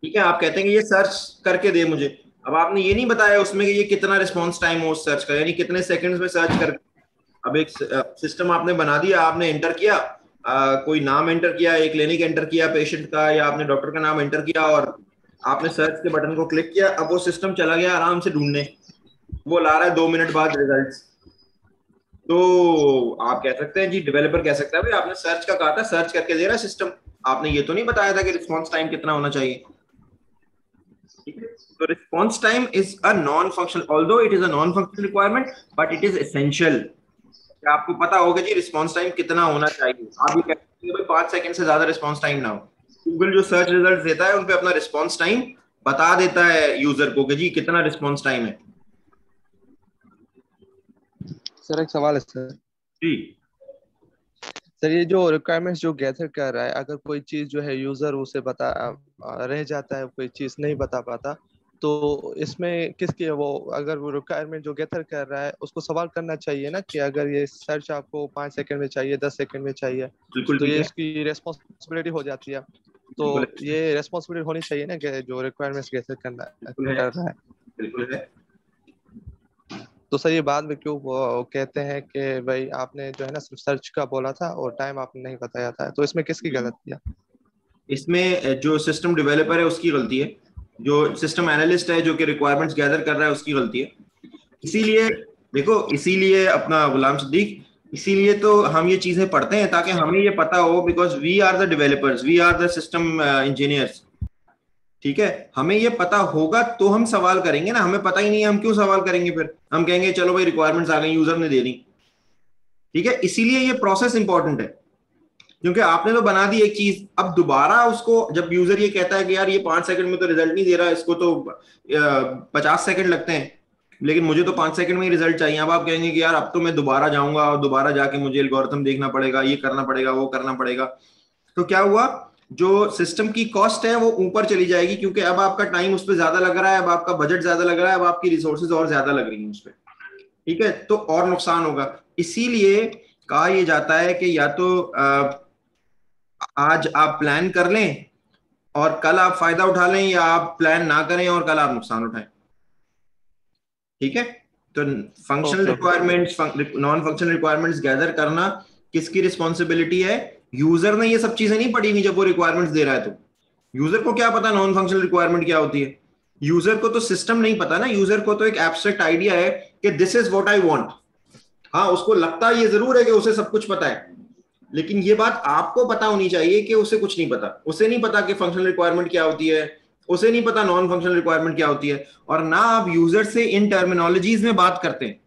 ठीक है, आप कहते हैं कि ये सर्च करके दे मुझे। अब आपने ये नहीं बताया उसमें कि ये कितना रिस्पॉन्स टाइम हो उस सर्च का, यानी कितने सेकंड्स में सर्च कर। अब एक सिस्टम आपने बना दिया, आपने एंटर किया, कोई नाम एंटर किया, एक क्लिनिक एंटर किया पेशेंट का, या आपने डॉक्टर का नाम एंटर किया और आपने सर्च के बटन को क्लिक किया। अब वो सिस्टम चला गया आराम से ढूंढने, वो ला रहा है 2 मिनट बाद रिजल्ट्स। तो आप कह सकते हैं जी, डेवलपर कह सकता है भाई आपने सर्च का कहा था, सर्च करके दे रहा है सिस्टम, आपने ये तो नहीं बताया था कि रिस्पॉन्स टाइम कितना होना चाहिए। ठीक है, तो response time is a non functional, although it is a non functional requirement but it is essential. आपको पता होगा जी रिस्पॉन्स टाइम कितना होना चाहिए। आप ये कहते हैं भाई 5 सेकंड से ज्यादा रिस्पॉन्स टाइम ना हो। गूगल जो सर्च रिजल्ट देता है उन पे अपना रिस्पॉन्स टाइम बता देता है यूजर को कि जी कितना रिस्पॉन्स टाइम है। सर एक सवाल है सर। जी सर, ये जो रिक्वायरमेंट्स जो गैदर कर रहा है, अगर कोई चीज जो है यूजर उसे बता रह जाता है, कोई चीज नहीं बता पाता, तो इसमें किसकी वो, अगर वो रिक्वायरमेंट जो गैदर कर रहा है उसको सवाल करना चाहिए ना कि अगर ये सर्च आपको 5 सेकंड में चाहिए, 10 सेकंड में चाहिए, तो ये इसकी रेस्पॉन्सिबिलिटी हो जाती है। तो ये रेस्पॉन्सिबिलिटी होनी चाहिए ना कि जो रिक्वायरमेंट्स गैदर कर रहा है। बिल्कुल है। तो सर ये बाद में क्यों वो कहते हैं कि भाई आपने जो है ना सिर्फ सर्च का बोला था और टाइम आपने नहीं बताया था, तो इसमें किसकी गलती है? इसमें जो सिस्टम डेवलपर है उसकी गलती है, जो सिस्टम एनालिस्ट है जो कि रिक्वायरमेंट्स गैदर कर रहा है उसकी गलती है। इसीलिए देखो, इसीलिए अपना गुलाम सिद्दीक इसीलिए तो हम ये चीजें पढ़ते हैं ताकि हमें ये पता हो, because we are the developers, we are the system engineers. ठीक है, हमें ये पता होगा तो हम सवाल करेंगे ना, हमें पता ही नहीं है हम क्यों सवाल करेंगे? फिर हम कहेंगे चलो भाई रिक्वायरमेंट्स आ गई, यूजर ने दे दी। ठीक है, इसीलिए ये प्रोसेस इंपॉर्टेंट है, क्योंकि आपने तो बना दी एक चीज, अब दोबारा उसको जब यूजर ये कहता है कि यार ये 5 सेकंड में तो रिजल्ट नहीं दे रहा, इसको तो 50 सेकंड लगते हैं, लेकिन मुझे तो 5 सेकंड में ही रिजल्ट चाहिए। अब आप कहेंगे कि यार अब तो मैं दोबारा जाऊंगा और दोबारा जाके मुझे एल्गोरिथम देखना पड़ेगा, ये करना पड़ेगा, वो करना पड़ेगा। तो क्या हुआ, जो सिस्टम की कॉस्ट है वो ऊपर चली जाएगी, क्योंकि अब आपका टाइम उस पर ज्यादा लग रहा है, अब आपका बजट ज्यादा लग रहा है, अब आपकी रिसोर्सेज और ज्यादा लग रही है उस पर। ठीक है, तो और नुकसान होगा। इसीलिए कहा यह जाता है कि या तो आज आप प्लान कर लें और कल आप फायदा उठा लें, या आप प्लान ना करें और कल आप नुकसान उठाएं। ठीक है, तो functional requirements, non functional requirements gather करना किसकी रिस्पॉन्सिबिलिटी है? यूजर ने ये सब चीजें नहीं पढ़ी हुई जब वो रिक्वायरमेंट्स दे रहा है, तो यूजर को क्या पता नॉन फंक्शनल रिक्वायरमेंट क्या होती है? यूजर को तो सिस्टम नहीं पता ना, यूजर को तो एक एब्स्ट्रैक्ट आइडिया है कि this is what I want. हाँ, उसको लगता ये जरूर है कि उसे सब कुछ पता है, लेकिन ये बात आपको पता होनी चाहिए कि उसे कुछ नहीं पता। उसे नहीं पता कि फंक्शनल रिक्वायरमेंट क्या होती है, उसे नहीं पता नॉन फंक्शनल रिक्वायरमेंट क्या होती है, और ना आप यूजर से इन टर्मिनोलॉजीज में बात करते हैं।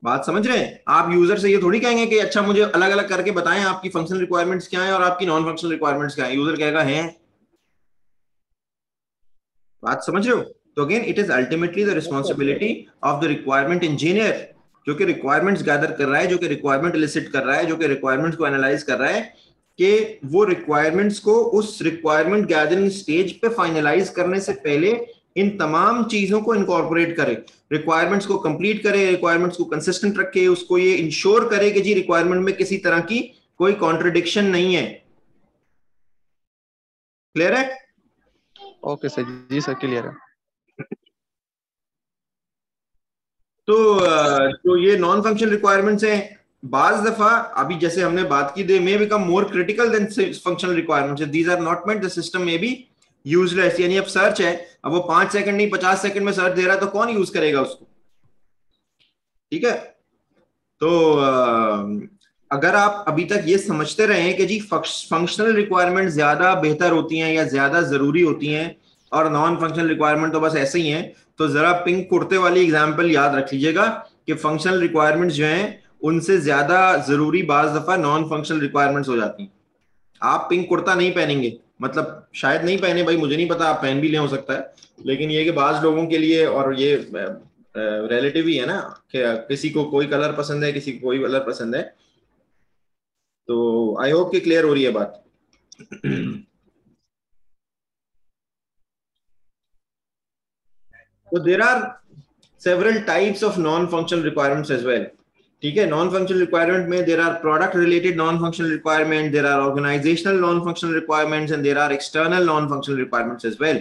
बात समझ रहे हैं? आप यूजर से ये थोड़ी कहेंगे कि अच्छा मुझे अलग अलग करके बताएं आपकी फंक्शनल रिक्वायरमेंट्स क्या है और आपकी नॉन फंक्शनल रिक्वायरमेंट्स क्या है। यूजर कहेगा है। बात समझ रहे हो? तो again it is ultimately the responsibility of the requirement engineer, जो कि रिक्वायरमेंट्स गैदर कर रहा है, जो कि रिक्वायरमेंट इलिसिट कर रहा है, जो कि रिक्वायरमेंट्स को एनालाइज कर रहा है, कि वो रिक्वायरमेंट्स को उस रिक्वायरमेंट गैदरिंग स्टेज पे फाइनलाइज करने से पहले इन तमाम चीजों को इनकॉर्पोरेट करे, रिक्वायरमेंट्स को कंप्लीट करे, रिक्वायरमेंट्स को कंसिस्टेंट रखे, उसको ये इंश्योर करे कि जी रिक्वायरमेंट में किसी तरह की कोई कॉन्ट्रडिक्शन नहीं है। क्लियर है? ओके सर, जी सर क्लियर है। तो ये नॉन फंक्शनल रिक्वायरमेंट्स हैं। बाज दफा अभी जैसे हमने बात की, they may become more critical than functional requirements, these are not met, the system may be useless. यानी अब सर्च है, अब वो 5 सेकंड नहीं 50 सेकंड में सर्च दे रहा है, तो कौन यूज करेगा उसको? ठीक है, तो अगर आप अभी तक ये समझते रहे कि जी फंक्शनल रिक्वायरमेंट ज्यादा बेहतर होती हैं या ज्यादा जरूरी होती हैं और नॉन फंक्शनल रिक्वायरमेंट तो बस ऐसे ही हैं, तो जरा पिंक कुर्ते वाली एग्जांपल याद रख लीजिएगा कि फंक्शनल रिक्वायरमेंट्स जो हैं उनसे ज्यादा जरूरी बाज दफा नॉन फंक्शनल रिक्वायरमेंट्स हो जाती हैं। आप पिंक कुर्ता नहीं पहनेंगे, मतलब शायद नहीं पहने भाई, मुझे नहीं पता, आप पहन भी ले हो सकता है, लेकिन ये कि बाज लोगों के लिए, और ये रिलेटिव ही है ना, कि किसी को कोई कलर पसंद है, किसी को कोई कलर पसंद है। तो आई होप कि क्लियर हो रही है बात। तो there are several types of non functional requirements as well. ठीक है, नॉन फंक्शनल रिक्वायरमेंट में there are product related non functional requirement, there are organisational non functional requirements and there are external non functional requirements as well.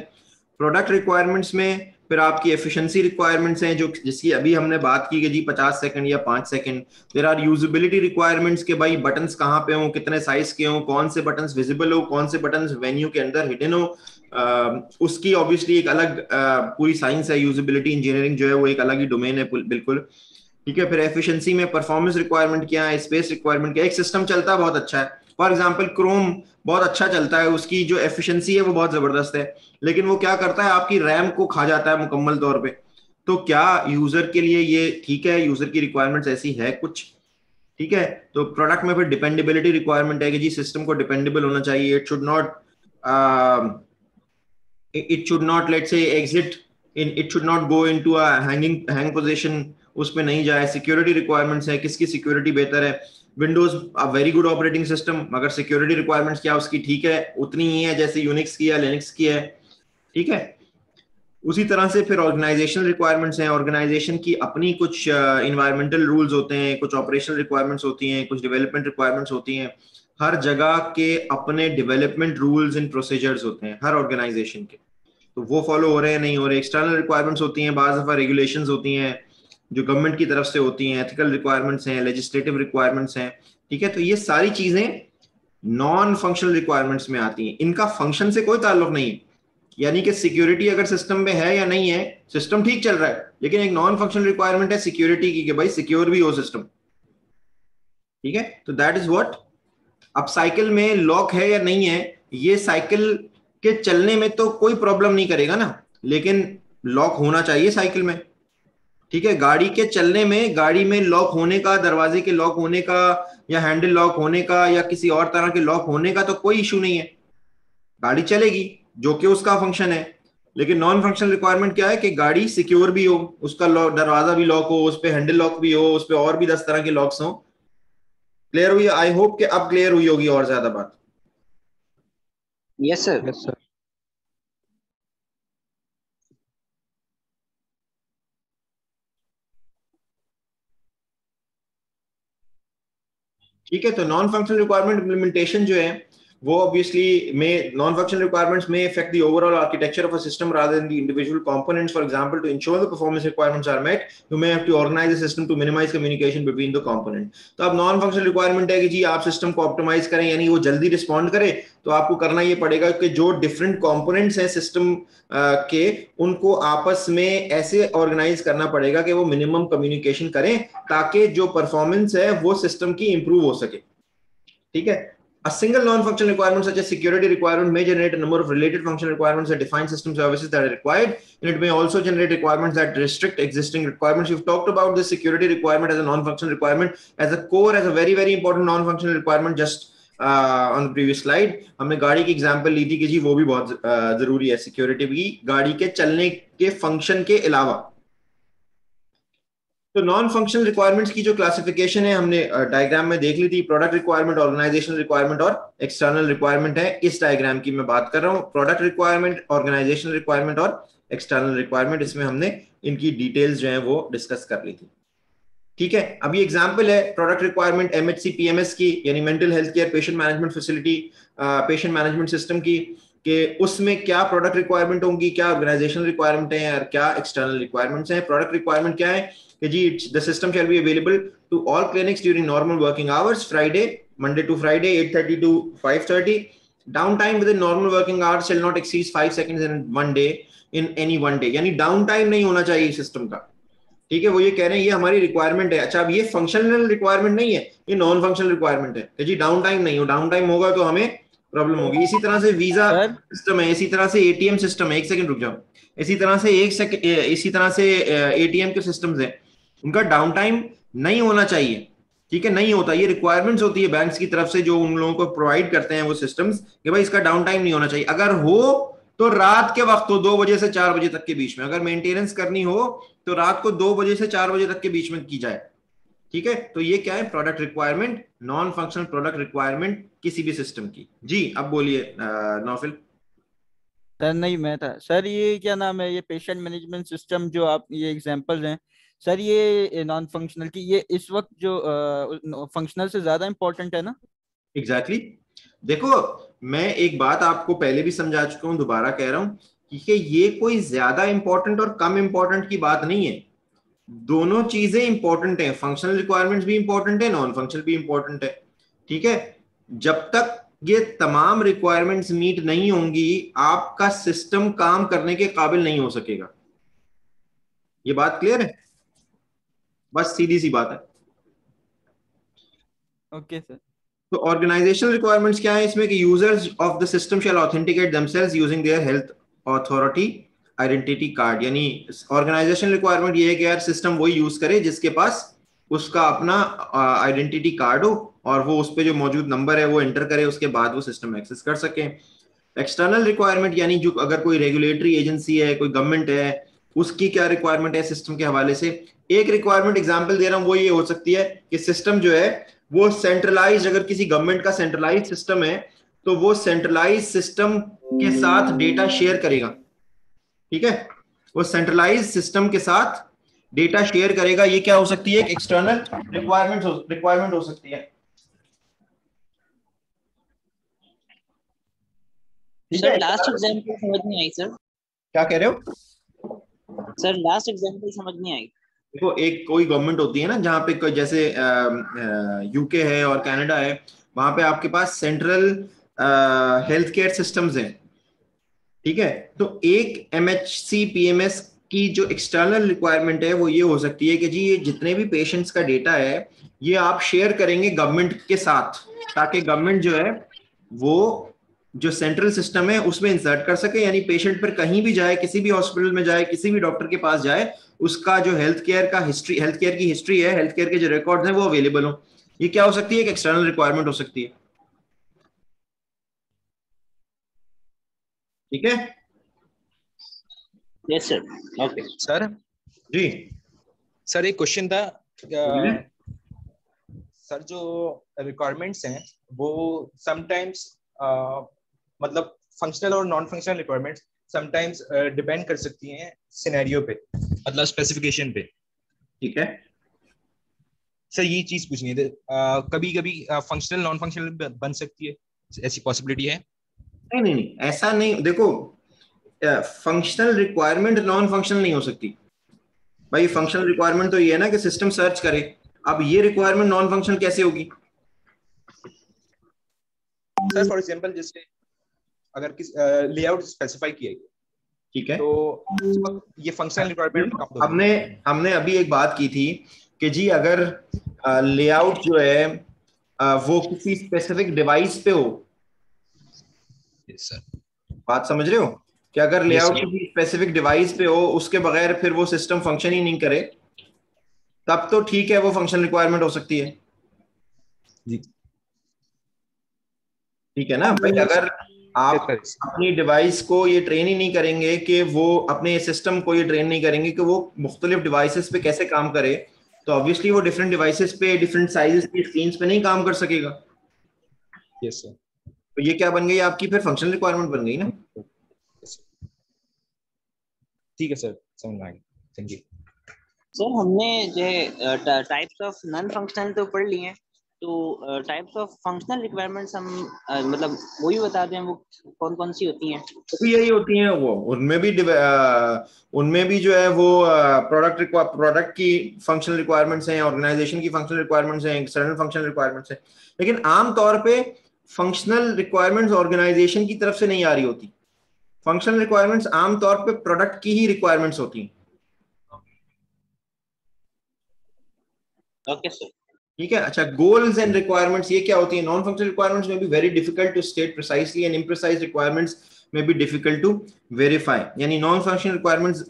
Product requirements में फिर आपकी efficiency requirements हैं, जो जिसकी अभी हमने बात की कि जी 50 सेकंड या 5 second. There are usability requirements के भाई बटन्स कहाँ पे हो, कितने साइज के हो, कौन से बटन्स विजिबल हो, कौन से बटन्स मेन्यू के अंदर हिडन हो। उसकी ऑब्वियसली एक अलग पूरी साइंस है, यूजेबिलिटी इंजीनियरिंग जो है वो एक अलग ही डोमेन है बिल्कुल। ठीक है, फिर एफिशिएंसी में परफॉर्मेंस रिक्वायरमेंट क्या है, स्पेस रिक्वायरमेंट क्या है। एक सिस्टम चलता है बहुत अच्छा है, फॉर एग्जांपल क्रोम बहुत अच्छा चलता है, उसकी जो एफिशिएंसी है वो बहुत जबरदस्त है, लेकिन वो क्या करता है, आपकी रैम को खा जाता है मुकम्मल तौर पे। तो क्या यूजर के लिए ये ठीक है? यूजर की रिक्वायरमेंट्स ऐसी है कुछ। ठीक है, तो प्रोडक्ट में फिर डिपेंडेबिलिटी रिक्वायरमेंट है कि जी सिस्टम को डिपेंडेबल होना चाहिए, it should not let's say exit in, it should not go into a hang position, उसमें नहीं जाए। सिक्योरिटी रिक्वायरमेंट्स है, किसकी सिक्योरिटी बेहतर है। Windows a very good operating system, मगर सिक्योरिटी रिक्वायरमेंट्स क्या उसकी ठीक है, उतनी ही है जैसे यूनिक्स की या लिनक्स की है। ठीक है, उसी तरह से फिर ऑर्गेनाइजेशनल रिक्वायरमेंट्स हैं। ऑर्गेनाइजेशन की अपनी कुछ इन्वायरमेंटल रूल्स होते हैं, कुछ ऑपरेशनल रिक्वायरमेंट्स होती हैं, कुछ डेवलपमेंट रिक्वायरमेंट्स होती हैं। हर जगह के अपने डेवलपमेंट रूल्स एंड प्रोसीजर्स होते हैं हर ऑर्गेनाइजेशन के, तो वो फॉलो हो रहे हैं नहीं हो रहे। एक्सटर्नल रिक्वायरमेंट्स होती हैं, बाज़ दफा रेगुलेशंस होती हैं जो गवर्नमेंट की तरफ से होती हैं, एथिकल रिक्वायरमेंट्स हैं, लेजिस्लेटिव रिक्वायरमेंट्स हैं। ठीक है, तो ये सारी चीजें नॉन फंक्शनल रिक्वायरमेंट्स में आती हैं, इनका फंक्शन से कोई ताल्लुक नहीं है। यानी कि सिक्योरिटी अगर सिस्टम में है या नहीं है, सिस्टम ठीक चल रहा है, लेकिन एक नॉन फंक्शनल रिक्वायरमेंट है सिक्योरिटी की कि भाई सिक्योर भी हो सिस्टम, ठीक है, तो दैट इज व्हाट। अब साइकिल में लॉक है या नहीं है, ये साइकिल के चलने में तो कोई प्रॉब्लम नहीं करेगा ना, लेकिन लॉक होना चाहिए साइकिल में। ठीक है, गाड़ी के चलने में, गाड़ी में लॉक होने का, दरवाजे के लॉक होने का या हैंडल लॉक होने का या किसी और तरह के लॉक होने का तो कोई इशू नहीं है, गाड़ी चलेगी, जो कि उसका फंक्शन है। लेकिन नॉन फंक्शनल रिक्वायरमेंट क्या है कि गाड़ी सिक्योर भी हो, उसका दरवाजा भी लॉक हो, उस पर हैंडल लॉक भी हो, उस पर और भी 10 तरह के लॉक्स हो। क्लियर हुई? आई होप कि अब क्लियर हुई होगी और ज्यादा बात। Yes sir. Yes sir. ठीक है, तो नॉन फंक्शनल रिक्वायरमेंट इम्प्लीमेंटेशन जो है वो ऑब्वियसली में, नॉन फंक्शनल रिक्वायरमेंट्स में affect the overall architecture of a system rather than the individual components. For example, to ensure the performance requirements are met, you may have to organize the system to minimize communication between the component. तो अब non functional requirement है कि जी आप system को optimise करें, यानी वो जल्दी रिस्पॉन्ड करे, तो आपको करना ये पड़ेगा कि जो डिफरेंट कंपोनेंट्स हैं सिस्टम के, उनको आपस में ऐसे ऑर्गेनाइज करना पड़ेगा कि वो मिनिमम कम्युनिकेशन करें, ताकि जो परफॉर्मेंस है वो सिस्टम की इंप्रूव हो सके। ठीक है, a single non-functional requirement such as security requirement may generate a number of related functional requirements that define system services that are required, and it may also generate requirements that restrict existing requirements. We've talked about the security requirement as a non-functional requirement, as a core, as a very very important non-functional requirement just on the previous slide. हमने गाड़ी की example ली थी कि जी वो भी बहुत जरूरी है, सिक्योरिटी भी गाड़ी के चलने के फंक्शन के अलावा। तो नॉन फंक्शनल रिक्वायरमेंट्स की जो क्लासिफिकेशन है हमने डायग्राम में देख ली थी। प्रोडक्ट रिक्वायरमेंट, ऑर्गेनाइजेशनल रिक्वायरमेंट और एक्सटर्नल रिक्वायरमेंट है, इस डायग्राम की मैं बात कर रहा हूँ। प्रोडक्ट रिक्वायरमेंट, ऑर्गेनाइजेशनल रिक्वायरमेंट और एक्सटर्नल रिक्वायरमेंट, इसमें हमने इनकी डिटेल्स जो है वो डिस्कस कर ली थी। ठीक है, अभी एग्जांपल है प्रोडक्ट रिक्वायरमेंट एमएचसी पीएमएस की, यानी mental health care patient management facility, patient management system की, कि उसमें क्या प्रोडक्ट रिक्वायरमेंट होंगी, क्या ऑर्गेनाइजेशनल रिक्वायरमेंट है और क्या एक्सटर्नल रिक्वायरमेंट्स हैं। प्रोडक्ट रिक्वायरमेंट क्या है कि जी the system shall be available to all clinics during normal working hours, Friday Monday to Friday 8:30 to 5:30. Down time with normal working hours shall not exceed 5 seconds in one day, in any one day, यानी down time नहीं होना चाहिए system का। ठीक है, वो ये कह रहे हैं ये हमारी रिक्वायरमेंट है। अच्छा, अब ये फंक्शनल रिक्वायरमेंट नहीं है, ये नॉन फंक्शनल रिक्वायरमेंट है कि जी डाउन टाइम नहीं हो, डाउन टाइम होगा तो हमें प्रॉब्लम होगी। इसी तरह से वीजा सिस्टम है, इसी तरह से एटीएम सिस्टम है, एक सेकंड रुक जाओ, इसी तरह से एटीएम के सिस्टम्स हैं, उनका डाउन टाइम नहीं होना चाहिए। ठीक है, नहीं होता, ये रिक्वायरमेंट्स होती है बैंक्स की तरफ से जो उन लोगों को प्रोवाइड करते हैं वो सिस्टम्स, कि भाई इसका डाउन टाइम नहीं होना चाहिए। अगर हो तो रात के वक्त हो, 2 बजे से 4 बजे तक के बीच में, अगर मेंटेनेंस करनी हो तो रात को 2 बजे से 4 बजे तक के बीच में की जाए। ठीक है, तो ये क्या है, product requirement, non functional product requirement किसी भी सिस्टम की। जी अब बोलिए नौफिल। सर नहीं, मैं था सर, ये क्या नाम है, ये पेशेंट मैनेजमेंट सिस्टम जो आप ये एग्जांपल्स हैं सर, ये नॉन फंक्शनल की, ये इस वक्त जो फंक्शनल से ज्यादा इंपॉर्टेंट है ना? एग्जैक्टली देखो, मैं एक बात आपको पहले भी समझा चुका हूं, दोबारा कह रहा हूं कि ये कोई ज्यादा इंपॉर्टेंट और कम इंपॉर्टेंट की बात नहीं है, दोनों चीजें इंपॉर्टेंट हैं। फंक्शनल रिक्वायरमेंट्स भी इंपॉर्टेंट है, नॉन फंक्शनल भी इंपॉर्टेंट है। ठीक है, जब तक ये तमाम रिक्वायरमेंट्स मीट नहीं होंगी आपका सिस्टम काम करने के काबिल नहीं हो सकेगा। ये बात क्लियर है? बस सीधी सी बात है। Okay sir. तो ऑर्गेनाइजेशनल रिक्वायरमेंट्स क्या है इसमें कि users of the system shall authenticate themselves using their health authority identity card, यानी ऑर्गेनाइजेशनल रिक्वायरमेंट ये है कि यार सिस्टम वही यूज करे जिसके पास उसका अपना आइडेंटिटी कार्ड हो और वो उस पे जो मौजूद नंबर है वो एंटर करे, उसके बाद वो सिस्टम एक्सेस कर सके। एक्सटर्नल रिक्वायरमेंट यानी जो अगर कोई रेगुलेटरी एजेंसी है, कोई गवर्नमेंट है, उसकी क्या रिक्वायरमेंट है सिस्टम के हवाले से। एक रिक्वायरमेंट एग्जांपल दे रहा हूं, वो ये हो सकती है कि सिस्टम जो है वो सेंट्रलाइज, अगर किसी गवर्नमेंट का सेंट्रलाइज सिस्टम है तो वो सेंट्रलाइज सिस्टम के साथ डेटा शेयर करेगा। ठीक है, वो सेंट्रलाइज सिस्टम के साथ डेटा शेयर करेगा। ये क्या हो सकती है, एक एक्सटर्नल रिक्वायरमेंट हो सकती है। सर लास्ट एग्जांपल समझ नहीं आई सर। क्या कह रहे हो सर? लास्ट एग्जांपल समझ नहीं आई। देखो, एक कोई गवर्नमेंट होती है ना जहाँ पे कोई, जैसे यूके है और कनाडा है, वहां पे आपके पास सेंट्रल हेल्थ केयर सिस्टम्स हैं। ठीक है, तो एक एमएचसी पीएमएस आपकी जो एक्सटर्नल रिक्वायरमेंट है वो ये हो सकती है कि जी ये जितने भी पेशेंट्स का डेटा है ये आप शेयर करेंगे गवर्नमेंट के साथ, ताकि गवर्नमेंट जो है वो जो सेंट्रल सिस्टम है उसमें इंसर्ट कर सके, यानी पेशेंट पर कहीं भी जाए, किसी भी हॉस्पिटल में जाए, किसी भी डॉक्टर के पास जाए, उसका जो हेल्थ केयर की हिस्ट्री है, हेल्थ केयर के जो रिकॉर्ड्स हैं वो अवेलेबल हो। ये क्या हो सकती है? एक एक्सटर्नल रिक्वायरमेंट हो सकती है। ठीक है? Yes sir. ओके सर जी सर एक क्वेश्चन था। बोलिए। सर जो रिक्वायरमेंट्स हैं वो समटाइम्स मतलब फंक्शनल और non functional requirements sometimes depend कर सकती हैं सिनेरियो पे, मतलब स्पेसिफिकेशन पे। ठीक है सर ये चीज पूछनी है, कभी कभी फंक्शनल नॉन फंक्शनल बन सकती है, ऐसी पॉसिबिलिटी है? नहीं नहीं नहीं, ऐसा नहीं। देखो फंक्शनल रिक्वायरमेंट नॉन फंक्शनल नहीं हो सकती भाई। फंक्शनल रिक्वायरमेंट तो ये है ना कि सिस्टम सर्च करे। अब ये रिक्वायरमेंट नॉन फंक्शनल कैसे होगी? सर फॉर एग्जांपल जैसे अगर किस लेआउट स्पेसिफाई किया गया, ठीक है, तो ये फंक्शनल रिक्वायरमेंट कब होगी? हमने अभी एक बात की थी कि जी अगर लेआउट जो है वो किसी स्पेसिफिक डिवाइस पे हो। Yes sir. बात समझ रहे हो कि अगर Yes, लेआउट sir. किसी स्पेसिफिक डिवाइस पे हो, उसके बगैर फिर वो सिस्टम फंक्शन ही नहीं करे, तब तो ठीक है, वो फंक्शनल रिक्वायरमेंट हो सकती है। जी ठीक है ना भाई? अगर आप अपनी डिवाइस को ये ट्रेन ही नहीं करेंगे कि वो अपने सिस्टम को ये ट्रेन नहीं करेंगे कि वो मुख्तलिफ डिवाइसेस पे कैसे काम करे, तो ऑब्वियसली वो डिफरेंट डिवाइसेस पे डिफरेंट साइजेस की स्क्रीन्स पे नहीं काम कर सकेगा। Yes sir. तो ये क्या बन गई आपकी? फिर फंक्शनल रिक्वायरमेंट बन गई ना। ठीक है सर, समझ में आ गया। Thank you sir. हमने जो टाइप्स ऑफ नॉन फंक्शनल तो पढ़ लिए हैं, तो टाइप्स ऑफ फंक्शनल रिक्वायरमेंट्स हम मतलब वही बता दें वो कौन कौन सी होती हैं? तो यही होती हैं वो। उनमें भी जो है वो प्रोडक्ट की फंक्शनल रिक्वायरमेंट्स हैं, ऑर्गेनाइजेशन की फंक्शनल रिक्वायरमेंट्स हैं, एक्सटर्नल फंक्शनल रिक्वायरमेंट्स हैं। लेकिन आम तौर पे फंक्शनल रिक्वायरमेंट्स ऑर्गेनाइजेशन की तरफ से नहीं आ रही होती। फंक्शनल रिक्वायरमेंट्स आमतौर पे प्रोडक्ट की ही रिक्वायरमेंट्स होती हैं। Okay sir. ठीक है। अच्छा, गोल्स एंड रिक्वायरमेंट्स ये क्या होती है? नॉन फंक्शनल रिक्वायरमेंट्स में भी very difficult to state precisely and imprecise requirements में भी डिफिकल्ट टू वेरीफाई, यानी नॉन फंक्शनल रिक्वायरमेंट्स।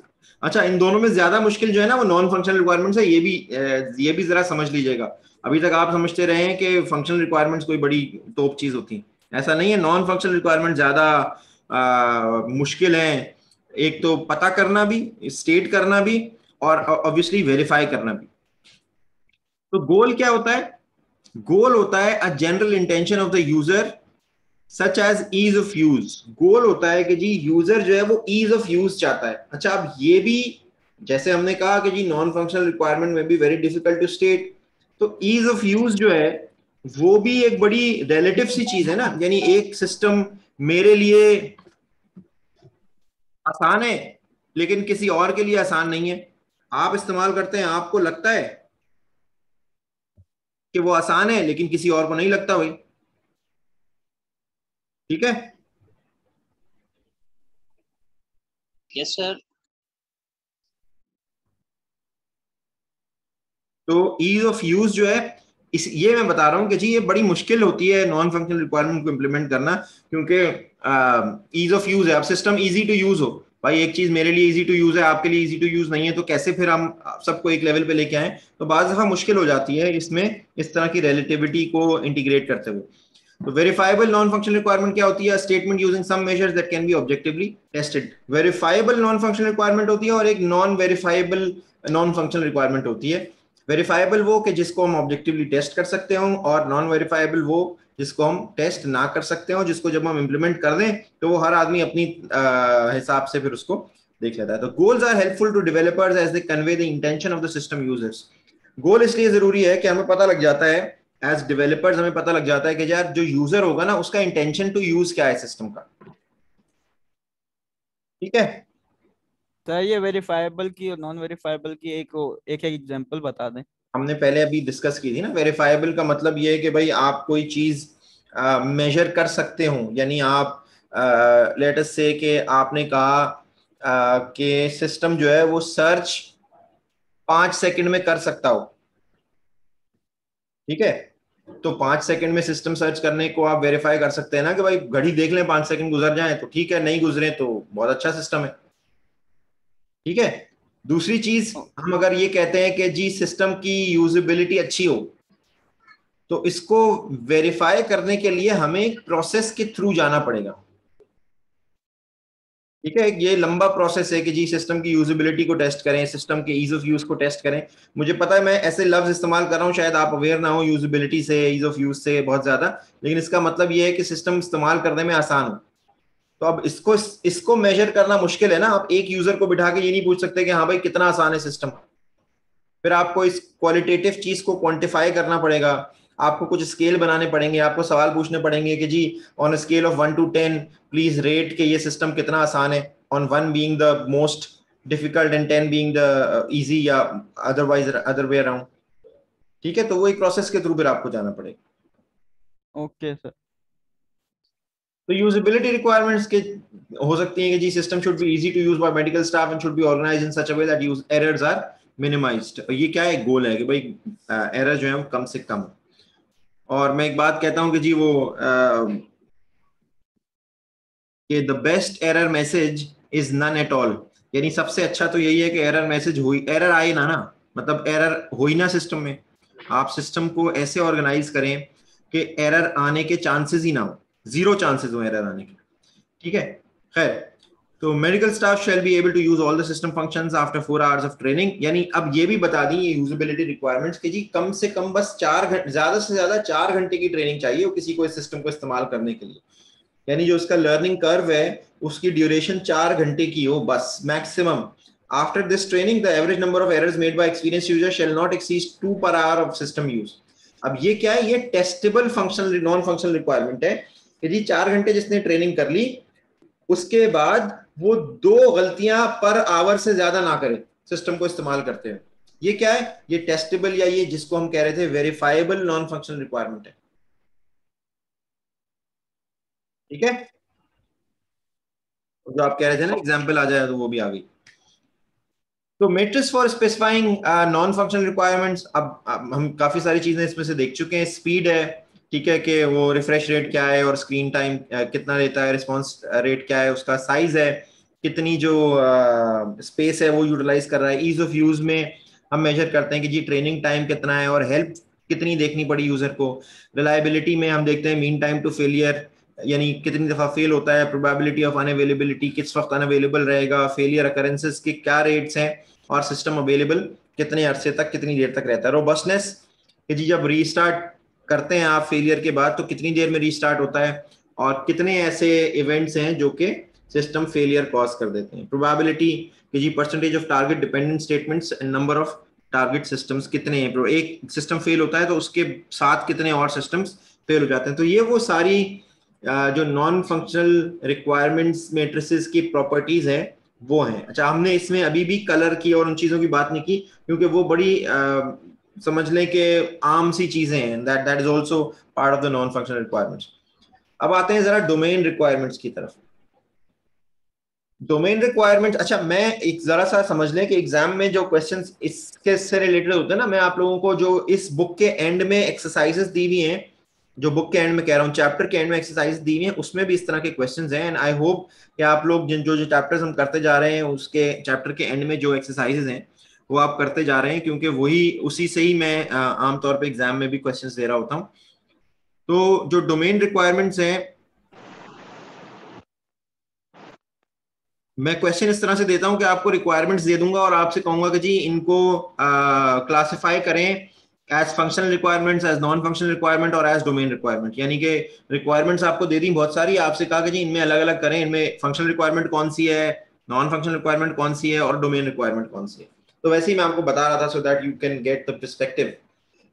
अच्छा, इन दोनों में ज्यादा मुश्किल जो है ना वो नॉन फंक्शनल रिक्वायरमेंट्स है। ये भी जरा समझ लीजिएगा। अभी तक आप समझते रहे हैं कि फंक्शनल रिक्वायरमेंट्स कोई बड़ी टॉप चीज होती है, ऐसा नहीं है। नॉन फंक्शनल रिक्वायरमेंट ज्यादा मुश्किल है। एक तो पता करना भी, स्टेट करना भी, और ऑब्वियसली वेरीफाई करना भी। तो गोल क्या होता है? गोल होता है a general intention of the user such as ease of use. Goal होता है कि जी यूजर जो है वो ईज ऑफ यूज चाहता है। अच्छा, अब ये भी जैसे हमने कहा कि जी नॉन फंक्शनल रिक्वायरमेंट में भी वेरी डिफिकल्ट टू स्टेट, तो ईज ऑफ यूज जो है वो भी एक बड़ी रिलेटिव सी चीज है ना। यानी एक सिस्टम मेरे लिए आसान है लेकिन किसी और के लिए आसान नहीं है। आप इस्तेमाल करते हैं, आपको लगता है कि वो आसान है, लेकिन किसी और को नहीं लगता भाई। ठीक है? Yes sir. तो ईज ऑफ यूज जो है ये मैं बता रहा हूं कि जी ये बड़ी मुश्किल होती है नॉन फंक्शनल रिक्वायरमेंट को इंप्लीमेंट करना, क्योंकि ईज ऑफ यूज है। अब सिस्टम इजी टू यूज हो भाई, एक चीज मेरे लिए इजी टू यूज है, आपके लिए इजी टू यूज नहीं है, तो कैसे फिर हम सबको एक लेवल पे लेके आए? तो बाज़ दफा मुश्किल हो जाती है इसमें इस तरह की रिलेटिविटी को इंटीग्रेट करते हुए। तो वेरीफाइबल नॉन फंक्शनल रिक्वायरमेंट क्या होती है? Statement using some measures that can be objectively tested. Verifiable non functional requirement होती है, और एक non verifiable non functional requirement होती है। वेरीफाइबल वो कि जिसको हम ऑब्जेक्टिवली टेस्ट कर सकते हो, और नॉन वेरीफाइबल वो जिसको हम टेस्ट ना कर सकते हो, जिसको जब हम इंप्लीमेंट कर दें तो वो हर आदमी अपनी हिसाब से फिर उसको देख लेता है। तो goals are helpful to developers as they convey the intention of the system users. Goal इसलिए जरूरी है कि हमें पता लग जाता है, एज डेवलपर्स हमें पता लग जाता है कि यार जो यूजर होगा ना उसका इंटेंशन टू यूज क्या है सिस्टम का। ठीक है? सर ये वेरीफाइबल की और नॉन वेरीफाइबल की एक एग्जांपल बता दें। हमने पहले अभी डिस्कस की थी ना। वेरीफाइबल का मतलब ये है कि भाई आप कोई चीज मेजर कर सकते हो, यानी आप लेट अस से कि आपने कहा कि सिस्टम जो है वो सर्च 5 सेकंड में कर सकता हो, ठीक है। तो 5 सेकंड में सिस्टम सर्च करने को आप वेरीफाई कर सकते हैं ना कि भाई घड़ी देख लें 5 सेकंड गुजर जाए तो ठीक है, नहीं गुजरे तो बहुत अच्छा सिस्टम है, ठीक है। दूसरी चीज, हम अगर ये कहते हैं कि जी सिस्टम की यूजेबिलिटी अच्छी हो, तो इसको वेरीफाई करने के लिए हमें एक प्रोसेस के थ्रू जाना पड़ेगा, ठीक है। ये लंबा प्रोसेस है कि जी सिस्टम की यूजेबिलिटी को टेस्ट करें, सिस्टम के ईज ऑफ यूज को टेस्ट करें। मुझे पता है मैं ऐसे लफ्ज इस्तेमाल कर रहा हूं, शायद आप अवेयर ना हो यूजेबिलिटी से, ईज ऑफ यूज से बहुत ज्यादा, लेकिन इसका मतलब ये है कि सिस्टम इस्तेमाल करने में आसान हो। तो अब इसको मेजर करना मुश्किल है ना। आप एक यूजर को बिठा के ये नहीं पूछ सकते कि हाँ भाई कितना आसान है सिस्टम। फिर आपको इस क्वालिटेटिव चीज को क्वांटिफाई करना पड़ेगा, आपको कुछ स्केल बनाने पड़ेंगे, आपको सवाल पूछने पड़ेंगे कि जी on a scale of 1 to 10 please rate के ये सिस्टम कितना आसान है, on 1 being the most difficult and 10 being the easy या अदरवाइज अदर वे अराउंड, ठीक है। तो वो एक प्रोसेस के थ्रू फिर आपको जाना पड़ेगा। Okay sir. तो यूजेबिलिटी रिक्वायरमेंट्स के हो सकती हैं कि जी system should be easy to use by medical staff and should be organised in such a way that use errors are minimised. ये क्या है, गोल है कि भाई एरर जो है वो कम से कम हो। और मैं एक बात कहता हूं कि जी वो कि the best error message is none at all, यानी सबसे अच्छा तो यही है कि एरर मैसेज हुई, एरर आए ना मतलब एरर हो ही ना सिस्टम में। आप सिस्टम को ऐसे ऑर्गेनाइज करें कि एरर आने के चांसेस ही ना हो, 0 चांसेस हो एरर आने के, ठीक है। खैर, तो medical staff shall be able to use all the system functions after 4 hours of training. यानी अब ये भी बता दी ये यूजेबिलिटी रिक्वायरमेंट्स के जी कम से कम बस 4 घंटे, ज्यादा से ज्यादा 4 घंटे की ट्रेनिंग चाहिए किसी को इस सिस्टम को इस्तेमाल करने के लिए। यानी जो उसका लर्निंग कर्व है उसकी ड्यूरेशन 4 घंटे की हो बस maximum. After this training the average number of errors made by experienced user shell not exceed 2 per hour of system use. अब ये क्या है, ये testable functional non functional requirement है कि जी 4 घंटे जिसने ट्रेनिंग कर ली उसके बाद वो 2 गलतियां पर आवर से ज्यादा ना करे सिस्टम को इस्तेमाल करते हैं। ये क्या है, ये टेस्टेबल या ये जिसको हम कह रहे थे वेरीफाइबल नॉन फंक्शनल रिक्वायरमेंट है, ठीक है। जो आप कह रहे थे ना एग्जांपल आ जाए तो वो भी आ गई। तो matrix for specifying non functional requirements, अब हम काफी सारी चीजें इसमें से देख चुके हैं। स्पीड है, ठीक है, कि वो रिफ्रेश रेट क्या है और स्क्रीन टाइम कितना लेता है, रिस्पांस रेट क्या है, उसका साइज है, कितनी जो स्पेस है वो यूटिलाइज कर रहा है। ईज ऑफ यूज में हम मेजर करते हैं कि जी ट्रेनिंग टाइम कितना है और हेल्प कितनी देखनी पड़ी यूजर को। रिलायबिलिटी में हम देखते हैं मीन टाइम टू फेलियर, यानी कितनी दफा फेल होता है, प्रोबेबिलिटी ऑफ अनअवेलेबिलिटी, किस वक्त अनअवेलेबल रहेगा, फेलियर अकरेंसेस के क्या रेट्स हैं, और सिस्टम अवेलेबल कितने अरसे तक कितनी देर तक रहता है। रोबस्टनेस कि जी जब रीस्टार्ट करते हैं आप फेलियर के बाद तो कितनी देर में रीस्टार्ट होता है और कितने ऐसे इवेंट्स हैं जो कि सिस्टम फेलियर कॉज कर देते हैं। प्रोबेबिलिटी कि जी percentage of target dependent statements and number of target systems कितने हैं, एक सिस्टम फेल होता है तो उसके साथ कितने और सिस्टम्स फेल हो जाते हैं। तो ये वो सारी जो नॉन फंक्शनल रिक्वायरमेंट्स मैट्रिसेस की प्रॉपर्टीज है वो हैं। अच्छा, हमने इसमें अभी भी कलर की और उन चीजों की बात नहीं की क्योंकि वो बड़ी समझ लें कि आम सी चीजें हैं, that is also part of the non functional requirements. अब आते हैं जरा डोमेन रिक्वायरमेंट्स की तरफ। डोमेन रिक्वायरमेंट्स, अच्छा मैं एक जरा सा समझ लें कि एग्जाम में जो क्वेश्चंस इसके से रिलेटेड होते हैं ना, मैं आप लोगों को जो इस बुक के एंड में एक्सरसाइजेस दी हुई हैं, जो बुक के एंड में कह रहा हूँ चैप्टर के एंड में एक्सरसाइज दी हुई हैं, उसमें भी इस तरह के क्वेश्चंस हैं। एंड आई होप कि आप लोग जो जो चैप्टर्स हम करते जा रहे हैं उसके चैप्टर के एंड में जो एक्सरसाइजेस हैं वो आप करते जा रहे हैं, क्योंकि वही उसी से ही मैं आमतौर पे एग्जाम में भी क्वेश्चंस दे रहा होता हूँ। तो जो डोमेन रिक्वायरमेंट्स हैं, मैं क्वेश्चन इस तरह से देता हूं कि आपको रिक्वायरमेंट्स दे दूंगा और आपसे कहूंगा कि जी इनको क्लासिफाई करें as functional requirements, as non functional requirement और एज डोमेन रिक्वायरमेंट। यानी कि रिक्वायरमेंट्स आपको दे दी बहुत सारी, आपसे कहा कि जी इनमें अलग अलग करें, इनमें फंक्शनल रिक्वायरमेंट कौन सी है, नॉन फंक्शनल रिक्वायरमेंट कौन सी है और डोमेन रिक्वायरमेंट कौन सी है। तो वैसे ही मैं आपको बता रहा था so that you can get the perspective,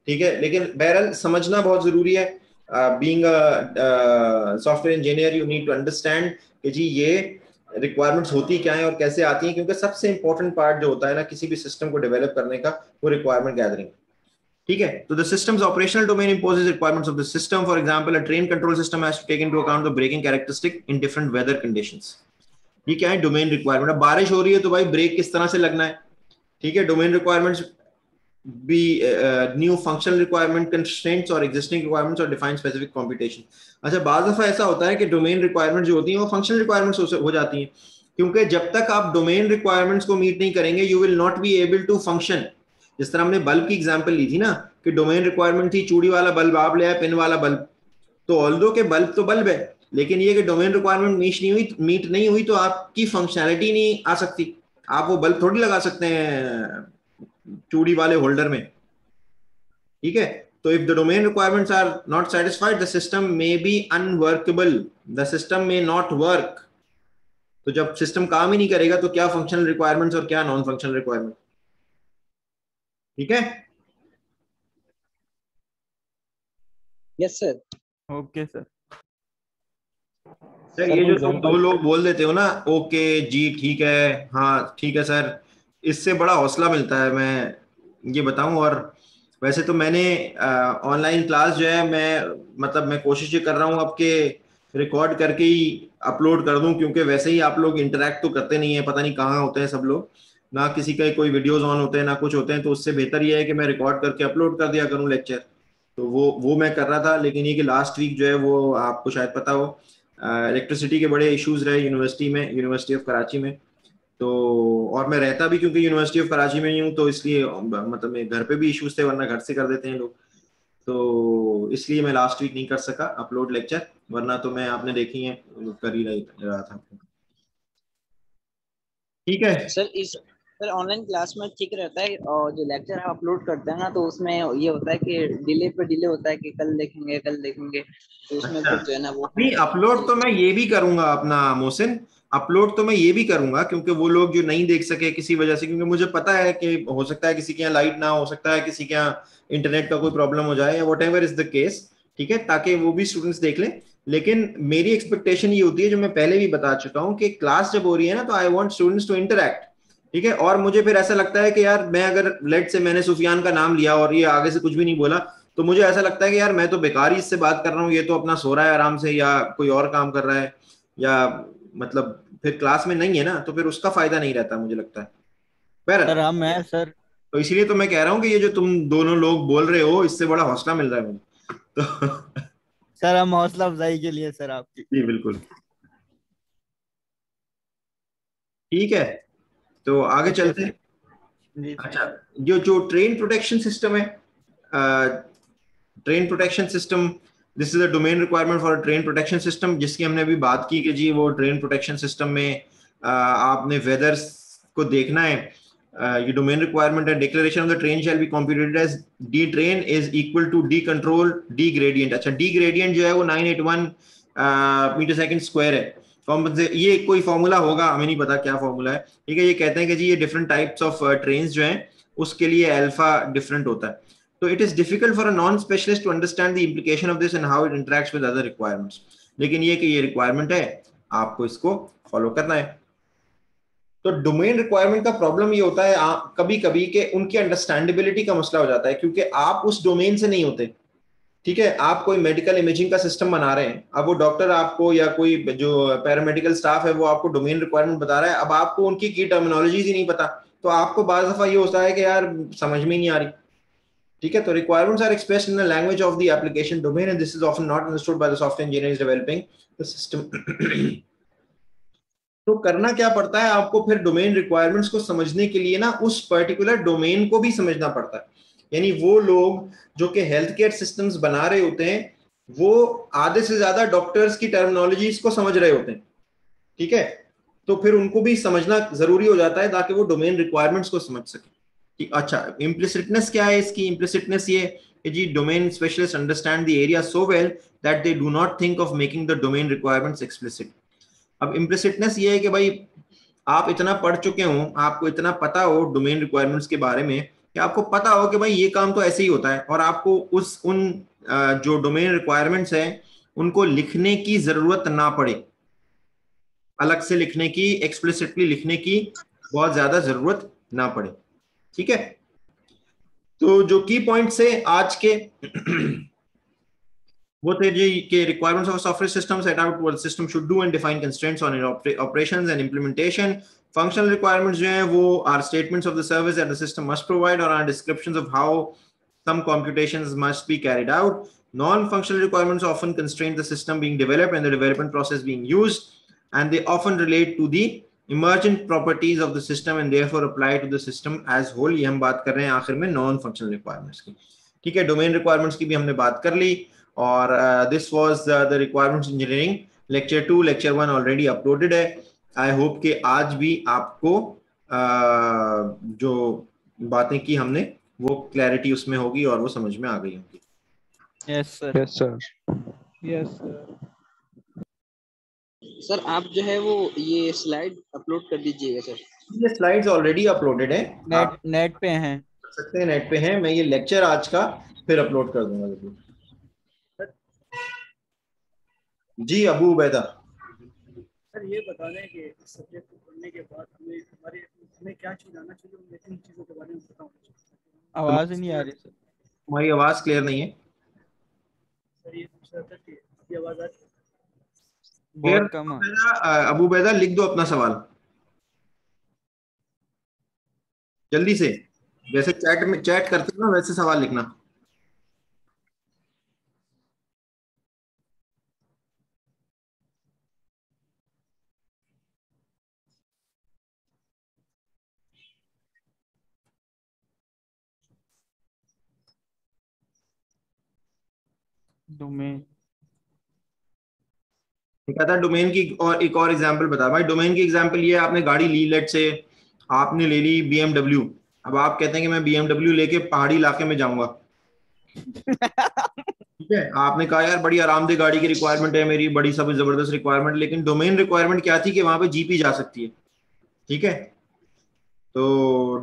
ठीक है। लेकिन बहरहाल समझना बहुत जरूरी है। Being a software engineer you need to understand कि जी ये रिक्वायरमेंट्स होती क्या है और कैसे आती हैं, क्योंकि सबसे इंपॉर्टेंट पार्ट जो होता है ना किसी भी सिस्टम को डेवलप करने का, वो रिक्वायरमेंट गैदरिंग, ठीक है। तो the systems operational domain imposes requirements of the system. For example, a train control system has to take into account the braking characteristic in different weather conditions. ये क्या है? Domain requirement. अब बारिश हो रही है तो भाई ब्रेक किस तरह से लगना है, ठीक है। Domain requirements be new functional requirement constraints or existing requirements or define specific computation। अच्छा, बाज़ दफा ऐसा होता है कि डोमेन रिक्वायरमेंट जो होती हैं वो फंक्शनल रिक्वायरमेंट्स हो जाती हैं, क्योंकि जब तक आप डोमेन रिक्वायरमेंट्स को मीट नहीं करेंगे you will not be able to function. जिस तरह हमने बल्ब की एग्जांपल ली थी ना, कि डोमेन रिक्वायरमेंट थी चूड़ी वाला बल्ब, आप ले आए पिन वाला बल्ब, तो ऑल्दो के बल्ब तो बल्ब है, लेकिन ये कि डोमेन रिक्वायरमेंट मीट नहीं हुई तो आपकी फंक्शनैलिटी नहीं आ सकती। आप वो बल्ब थोड़ी लगा सकते हैं चूड़ी वाले होल्डर में, ठीक है। तो if the domain requirements are not satisfied the system may be unworkable, the system may not work. तो जब सिस्टम काम ही नहीं करेगा तो क्या फंक्शनल रिक्वायरमेंट्स और क्या नॉन फंक्शनल रिक्वायरमेंट, ठीक है। Yes sir. Okay sir. Sir sir ये कोई जो तुम दो लोग बोल देते हो ना, ओके जी ठीक है, हाँ ठीक है सर, इससे बड़ा हौसला मिलता है, मैं ये बताऊं। और वैसे तो मैंने ऑनलाइन क्लास जो है, मैं कोशिश ये कर रहा हूँ आपके रिकॉर्ड करके ही अपलोड कर दूं, क्योंकि वैसे ही आप लोग इंटरेक्ट तो करते नहीं है, पता नहीं कहाँ होते हैं सब लोग, ना किसी का कोई वीडियोज ऑन होते हैं ना कुछ होते हैं। तो उससे बेहतर ये है कि मैं रिकॉर्ड करके अपलोड कर दिया करूँ लेक्चर। तो वो मैं कर रहा था, लेकिन ये कि लास्ट वीक जो है वो आपको शायद पता हो, इलेक्ट्रिसिटी के बड़े इश्यूज रहे यूनिवर्सिटी ऑफ कराची में। तो और मैं रहता भी क्योंकि यूनिवर्सिटी ऑफ कराची में ही हूँ, तो इसलिए मतलब मैं घर पे भी इश्यूज थे, वरना घर से कर देते हैं लोग। तो इसलिए मैं लास्ट वीक नहीं कर सका अपलोड लेक्चर, वरना तो मैं आपने देखी है कर ही रहा था। ठीक है सर ऑनलाइन क्लास में ठीक रहता है, और जो लेक्चर आप अपलोड करते हैं ना तो उसमें ये होता है कि डिले पे डिले होता है कि कल देखेंगे, तो उसमें अच्छा, फिर जो है ना वो नहीं अपलोड तो मैं ये भी करूंगा अपना मोहसिन, अपलोड तो मैं ये भी करूंगा, क्योंकि वो लोग जो नहीं देख सके किसी वजह से, क्योंकि मुझे पता है कि हो सकता है किसी के यहाँ लाइट ना हो सकता है, किसी के यहाँ इंटरनेट का कोई प्रॉब्लम हो जाए या what ever is the case, ठीक है, ताकि वो भी स्टूडेंट्स देख लें। लेकिन मेरी एक्सपेक्टेशन ये होती है, जो मैं पहले भी बता चुका हूँ, कि क्लास जब हो रही है ना तो I want students to interact, ठीक है। और मुझे फिर ऐसा लगता है कि यार मैं अगर लेट से मैंने सुफियान का नाम लिया और ये आगे से कुछ भी नहीं बोला, तो मुझे ऐसा लगता है कि यार मैं तो बेकार ही इससे बात कर रहा हूँ, ये तो अपना सो रहा है आराम से या कोई और काम कर रहा है, या मतलब फिर क्लास में नहीं है ना, तो फिर उसका फायदा नहीं रहता मुझे लगता है। सर बहरहाल, हम हैं सर। तो इसीलिए तो मैं कह रहा हूँ कि ये जो तुम दोनों लोग बोल रहे हो इससे बड़ा हौसला मिल रहा है मुझे तो सर हम हौसला अफजाई के लिए सर आपकी। जी बिल्कुल, ठीक है, तो आगे ओके चलते सर। हैं। जी सर। अच्छा, जो ट्रेन प्रोटेक्शन सिस्टम है, train protection system, this is a domain requirement for a train protection system, जिसकी हमने अभी बात की कि जी वो ट्रेन प्रोटेक्शन सिस्टम में आपने वेदर्स को देखना है। ये डोमेन रिक्वायरमेंट है, declaration of the train shall be computed as D train is equal to D control D gradient. अच्छा, डी ग्रेडियंट जो है वो 981 मीटर सेकंड स्क्वायर है। ये कोई फॉर्मूला होगा, हमें नहीं पता क्या फॉर्मूला है, ठीक है। ये कहते हैं कि जी ये डिफरेंट टाइप्स ऑफ ट्रेन जो हैं उसके लिए अल्फा डिफरेंट होता है। So it is difficult for a non-specialist to understand the implication of this and how it interacts with other requirements. लेकिन ये कि ये रिक्वायरमेंट है, आपको इसको फॉलो करना है। तो डोमेन रिक्वायरमेंट का प्रॉब्लम ये होता है कभी कभी कि उनकी अंडरस्टैंडेबिलिटी का मसला हो जाता है, क्योंकि आप उस डोमेन से नहीं होते, ठीक है। आप कोई मेडिकल इमेजिंग का सिस्टम बना रहे हैं, अब वो डॉक्टर आपको या कोई जो पैरामेडिकल स्टाफ है वो आपको डोमेन रिक्वायरमेंट बता रहा है, अब आपको उनकी की टर्मिनोलॉजीज ही नहीं पता, तो आपको बार दफा ये होता है कि यार समझ में नहीं आ रही, ठीक है। तो requirements are expressed in the language of the application domain and this is often not understood by the software engineers developing the system। तो करना क्या पड़ता है आपको, फिर डोमेन रिक्वायरमेंट्स को समझने के लिए ना उस पर्टिकुलर डोमेन को भी समझना पड़ता है। यानी वो लोग जो कि हेल्थ केयर सिस्टम्स बना रहे होते हैं वो आधे से ज्यादा डॉक्टर्स की टर्मिनोलॉजीज को समझ रहे होते हैं, ठीक है। तो फिर उनको भी समझना जरूरी हो जाता है ताकि वो डोमेन रिक्वायरमेंट्स को समझ सके। अच्छा, इम्प्लिसिटनेस क्या है इसकी? इम्प्लिसिटनेस ये कि जी domain specialist understand the area so well that they do not think of making the domain requirements explicit. अब इम्प्लिसिटनेस ये है कि भाई आप इतना पढ़ चुके हो, आपको इतना पता हो डोमेन रिक्वायरमेंट्स के बारे में कि आपको पता हो कि भाई ये काम तो ऐसे ही होता है, और आपको उन जो डोमेन रिक्वायरमेंट्स हैं उनको लिखने की जरूरत ना पड़े, अलग से लिखने की, एक्सप्लिसिटली लिखने की बहुत ज्यादा जरूरत ना पड़े, ठीक है। तो जो की पॉइंट्स है आज के वो थे जी कि requirements of a software system set out what the system should do and define constraints on its operations and implementation. Functional requirements जो हैं वो are statements of the service that the system must provide or are descriptions of how some computations must be carried out. Non-functional requirements often constrain the system being developed and the development process being used, and they often relate to the emergent properties of the system and therefore apply to the system as whole. ये हम बात कर रहे हैं आखिर में non functional requirements की. ठीक है, डोमेन रिक्वायरमेंट्स की भी हमने बात कर ली. और this was the requirements engineering lecture 2. Lecture 1 already uploaded है. आई होप कि आज भी आपको जो बातें की हमने वो क्लैरिटी उसमें होगी और वो समझ में आ गई होगी. Yes sir. Yes sir. Yes sir. Sir आप जो है वो ये स्लाइड अपलोड कर दीजिएगा सर. ये स्लाइड्स ऑलरेडी अपलोडेड है. नेट पे हैं, कर सकते हैं, नेट पे हैं. मैं ये लेक्चर आज का फिर अपलोड कर दूंगा जरूर. जी अबू उबैदा. सर ये बता दें कि इस सब्जेक्ट को पढ़ने के बाद हमें क्या चीज आना चाहिए, उन तीन चीजों के बारे में बताऊं. आवाज नहीं आ रही सर. तुम्हारी आवाज क्लियर नहीं है सर. ये पूछ रहा था कि अभी आवाज आ रही है? बहुत कम है. अबू उबैदा लिख दो अपना सवाल जल्दी से, जैसे चैट में चैट करते हो ना वैसे सवाल लिखना. डोमेन कहता है डोमेन की और एक और एग्जांपल बता. भाई डोमेन की एग्जांपल ये है, आपने गाड़ी ली, लेट से आपने ले ली BMW. अब आप कहते हैं कि मैं BMW लेके पहाड़ी इलाके में जाऊंगा. ठीक है, आपने कहा यार बड़ी आरामदेह गाड़ी की रिक्वायरमेंट है मेरी, बड़ी सब जबरदस्त रिक्वायरमेंट, लेकिन डोमेन रिक्वायरमेंट क्या थी कि वहां पे जीपी जा सकती है. ठीक है, तो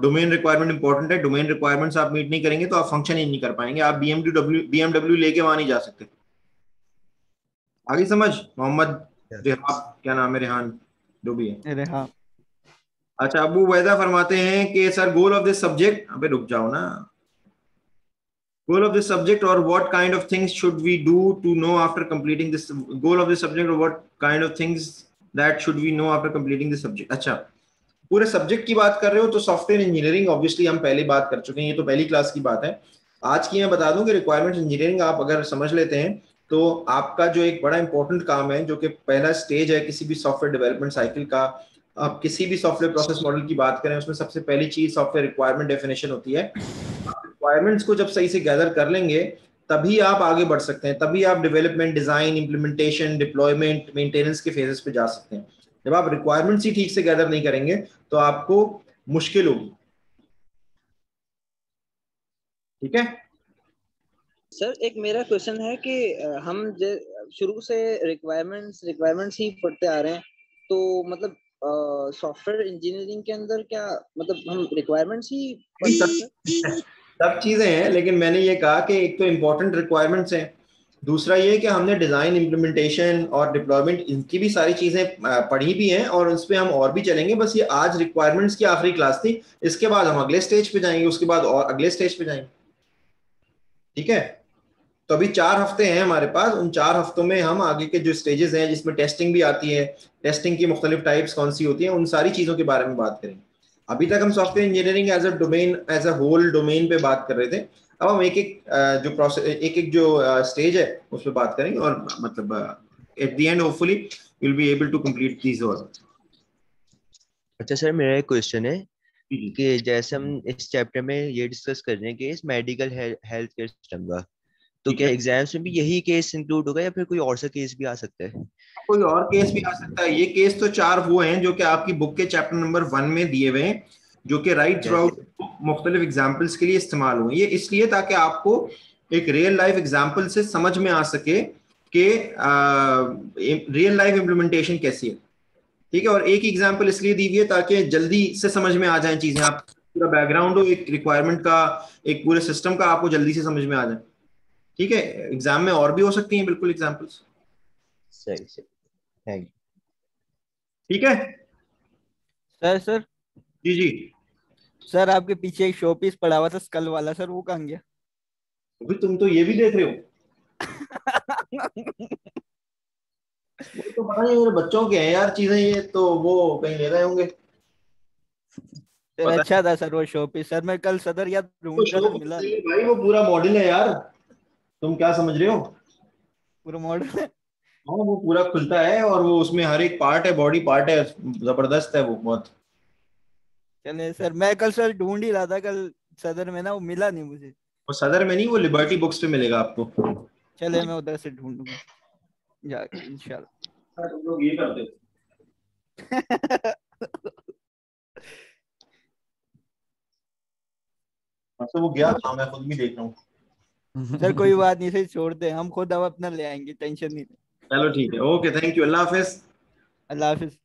डोमेन रिक्वायरमेंट इंपॉर्टेंट है. डोमेन रिक्वायरमेंट्स आप मीट नहीं करेंगे तो आप फंक्शन ही नहीं कर पाएंगे. आप BMW लेके वहां नहीं जा सकते. आगे समझ. मोहम्मद रेहान, क्या नाम है, रेहान जो भी है. रेहान. अच्छा, अबू वैदा फरमाते हैं कि sir goal of this subject, अबे रुक जाओ ना. Goal of this subject or what kind of things should we do to know after completing this goal of this subject or what kind of things that should we know after completing this subject. अच्छा, पूरे subject की बात कर रहे हो तो software engineering obviously हम पहले बात कर चुके हैं, ये तो पहली क्लास की बात है. आज की मैं बता दूं कि रिक्वायरमेंट इंजीनियरिंग आप अगर समझ लेते हैं तो आपका जो एक बड़ा इंपॉर्टेंट काम है, जो कि पहला स्टेज है किसी भी सॉफ्टवेयर डेवलपमेंट साइकिल का. आप किसी भी सॉफ्टवेयर प्रोसेस मॉडल की बात करें उसमें सबसे पहली चीज सॉफ्टवेयर रिक्वायरमेंट डेफिनेशन होती है. रिक्वायरमेंट्स को जब सही से गैदर कर लेंगे तभी आप आगे बढ़ सकते हैं, तभी आप development, design, implementation, deployment, maintenance के फेजेस पे जा सकते हैं. जब आप रिक्वायरमेंट्स ही ठीक से गैदर नहीं करेंगे तो आपको मुश्किल होगी. ठीक है सर. एक मेरा क्वेश्चन है कि हम शुरू से रिक्वायरमेंट्स ही पढ़ते आ रहे हैं, तो मतलब सॉफ्टवेयर इंजीनियरिंग के अंदर क्या मतलब हम रिक्वायरमेंट्स ही पढ़ते हैं? सब चीजें हैं, लेकिन मैंने ये कहा कि एक तो इम्पोर्टेंट रिक्वायरमेंट्स हैं, दूसरा ये कि हमने डिजाइन, इम्प्लीमेंटेशन और डिप्लॉयमेंट इनकी भी सारी चीजें पढ़ी भी हैं और उस पर हम और भी चलेंगे. बस ये आज रिक्वायरमेंट्स की आखिरी क्लास थी, इसके बाद हम अगले स्टेज पे जाएंगे, उसके बाद और अगले स्टेज पे जाएंगे. ठीक है, तो अभी 4 हफ्ते हैं हमारे पास. उन 4 हफ्तों में हम आगे के जो स्टेजेस हैं जिसमें टेस्टिंग भी आती है, टेस्टिंग की मुख्तलिफ टाइप्स कौन सी होती हैं, उन सारी चीजों के बारे में बात करेंगे. अभी तक हम software engineering as a domain, as a whole domain पे बात कर रहे थे. अब हम एक जो प्रोसेस, एक जो स्टेज है उस पर बात करेंगे और मतलब at the end hopefully will be able to complete these all. अच्छा सर, मेरा एक क्वेश्चन है कि जैसे हम इस चैप्टर में ये डिस्कस कर रहे हैं कि इस मेडिकल हेल्थ केयर सिस्टम का, तो क्या एग्जाम्स में भी यही केस इंक्लूड होगा या फिर कोई और सा केस भी आ सकता है? कोई और केस भी आ सकता है. ये केस तो 4 वो हैं जो कि आपकी बुक के चैप्टर नंबर 1 में दिए हुए हैं, जो कि राइट थ्रूआउट मुख्तलिफ एग्जाम्पल्स के लिए इस्तेमाल हुए. ये इसलिए ताकि आपको एक रियल लाइफ एग्जाम्पल से समझ में आ सके कि रियल लाइफ इम्प्लीमेंटेशन कैसी है. ठीक है, और एक एग्जाम्पल इसलिए दी हुई है ताकि जल्दी से समझ में आ जाए चीजें. आप पूरा बैकग्राउंड हो एक रिक्वायरमेंट का, एक पूरे सिस्टम का, आपको जल्दी से समझ में आ जाए. ठीक है, एग्जाम में और भी हो सकती हैं बिल्कुल एग्जाम्पल्स. सही सही, थैंक यू. ठीक है सर. जी जी सर, आपके पीछे एक शो पीस पड़ा हुआ था स्कल वाला, सर वो कहाँ गया? अभी तुम तो ये भी देख रहे हो. तो पता नहीं मेरे बच्चों के हैं यार चीजें, ये तो वो कहीं ले रहे होंगे। सर पता अच्छा था सर वो शो पीस। सर मैं कल सदर याद तो ढूंढ रहा शो था, मिला नहीं। भाई, वो पूरा मॉडल है यार, तुम क्या समझ रहे हो। पूरा मॉडल है। हाँ वो पूरा खुलता है और वो उसमें हर एक पार्ट है, बॉडी पार्ट है, जबरदस्त है वो बहुत। चले सर, मैं कल सर ढूंढ ही रहा था कल सदर में ना, वो मिला नहीं मुझे। वो सदर में नहीं, वो लिबर्टी बुक्स पे मिलेगा आपको। चले मैं उधर से ढूंढूंगा जाके इंशाल्लाह। तुम लोग ये करते हो। अच्छा वो गया, हाँ मैं खुद भी देख रहा हूँ। सर कोई बात नहीं, सर छोड़ दे, हम खुद अब अपना ले आएंगे, टेंशन नहीं। चलो ठीक है, okay, thank you, Allah Hafiz. Allah Hafiz.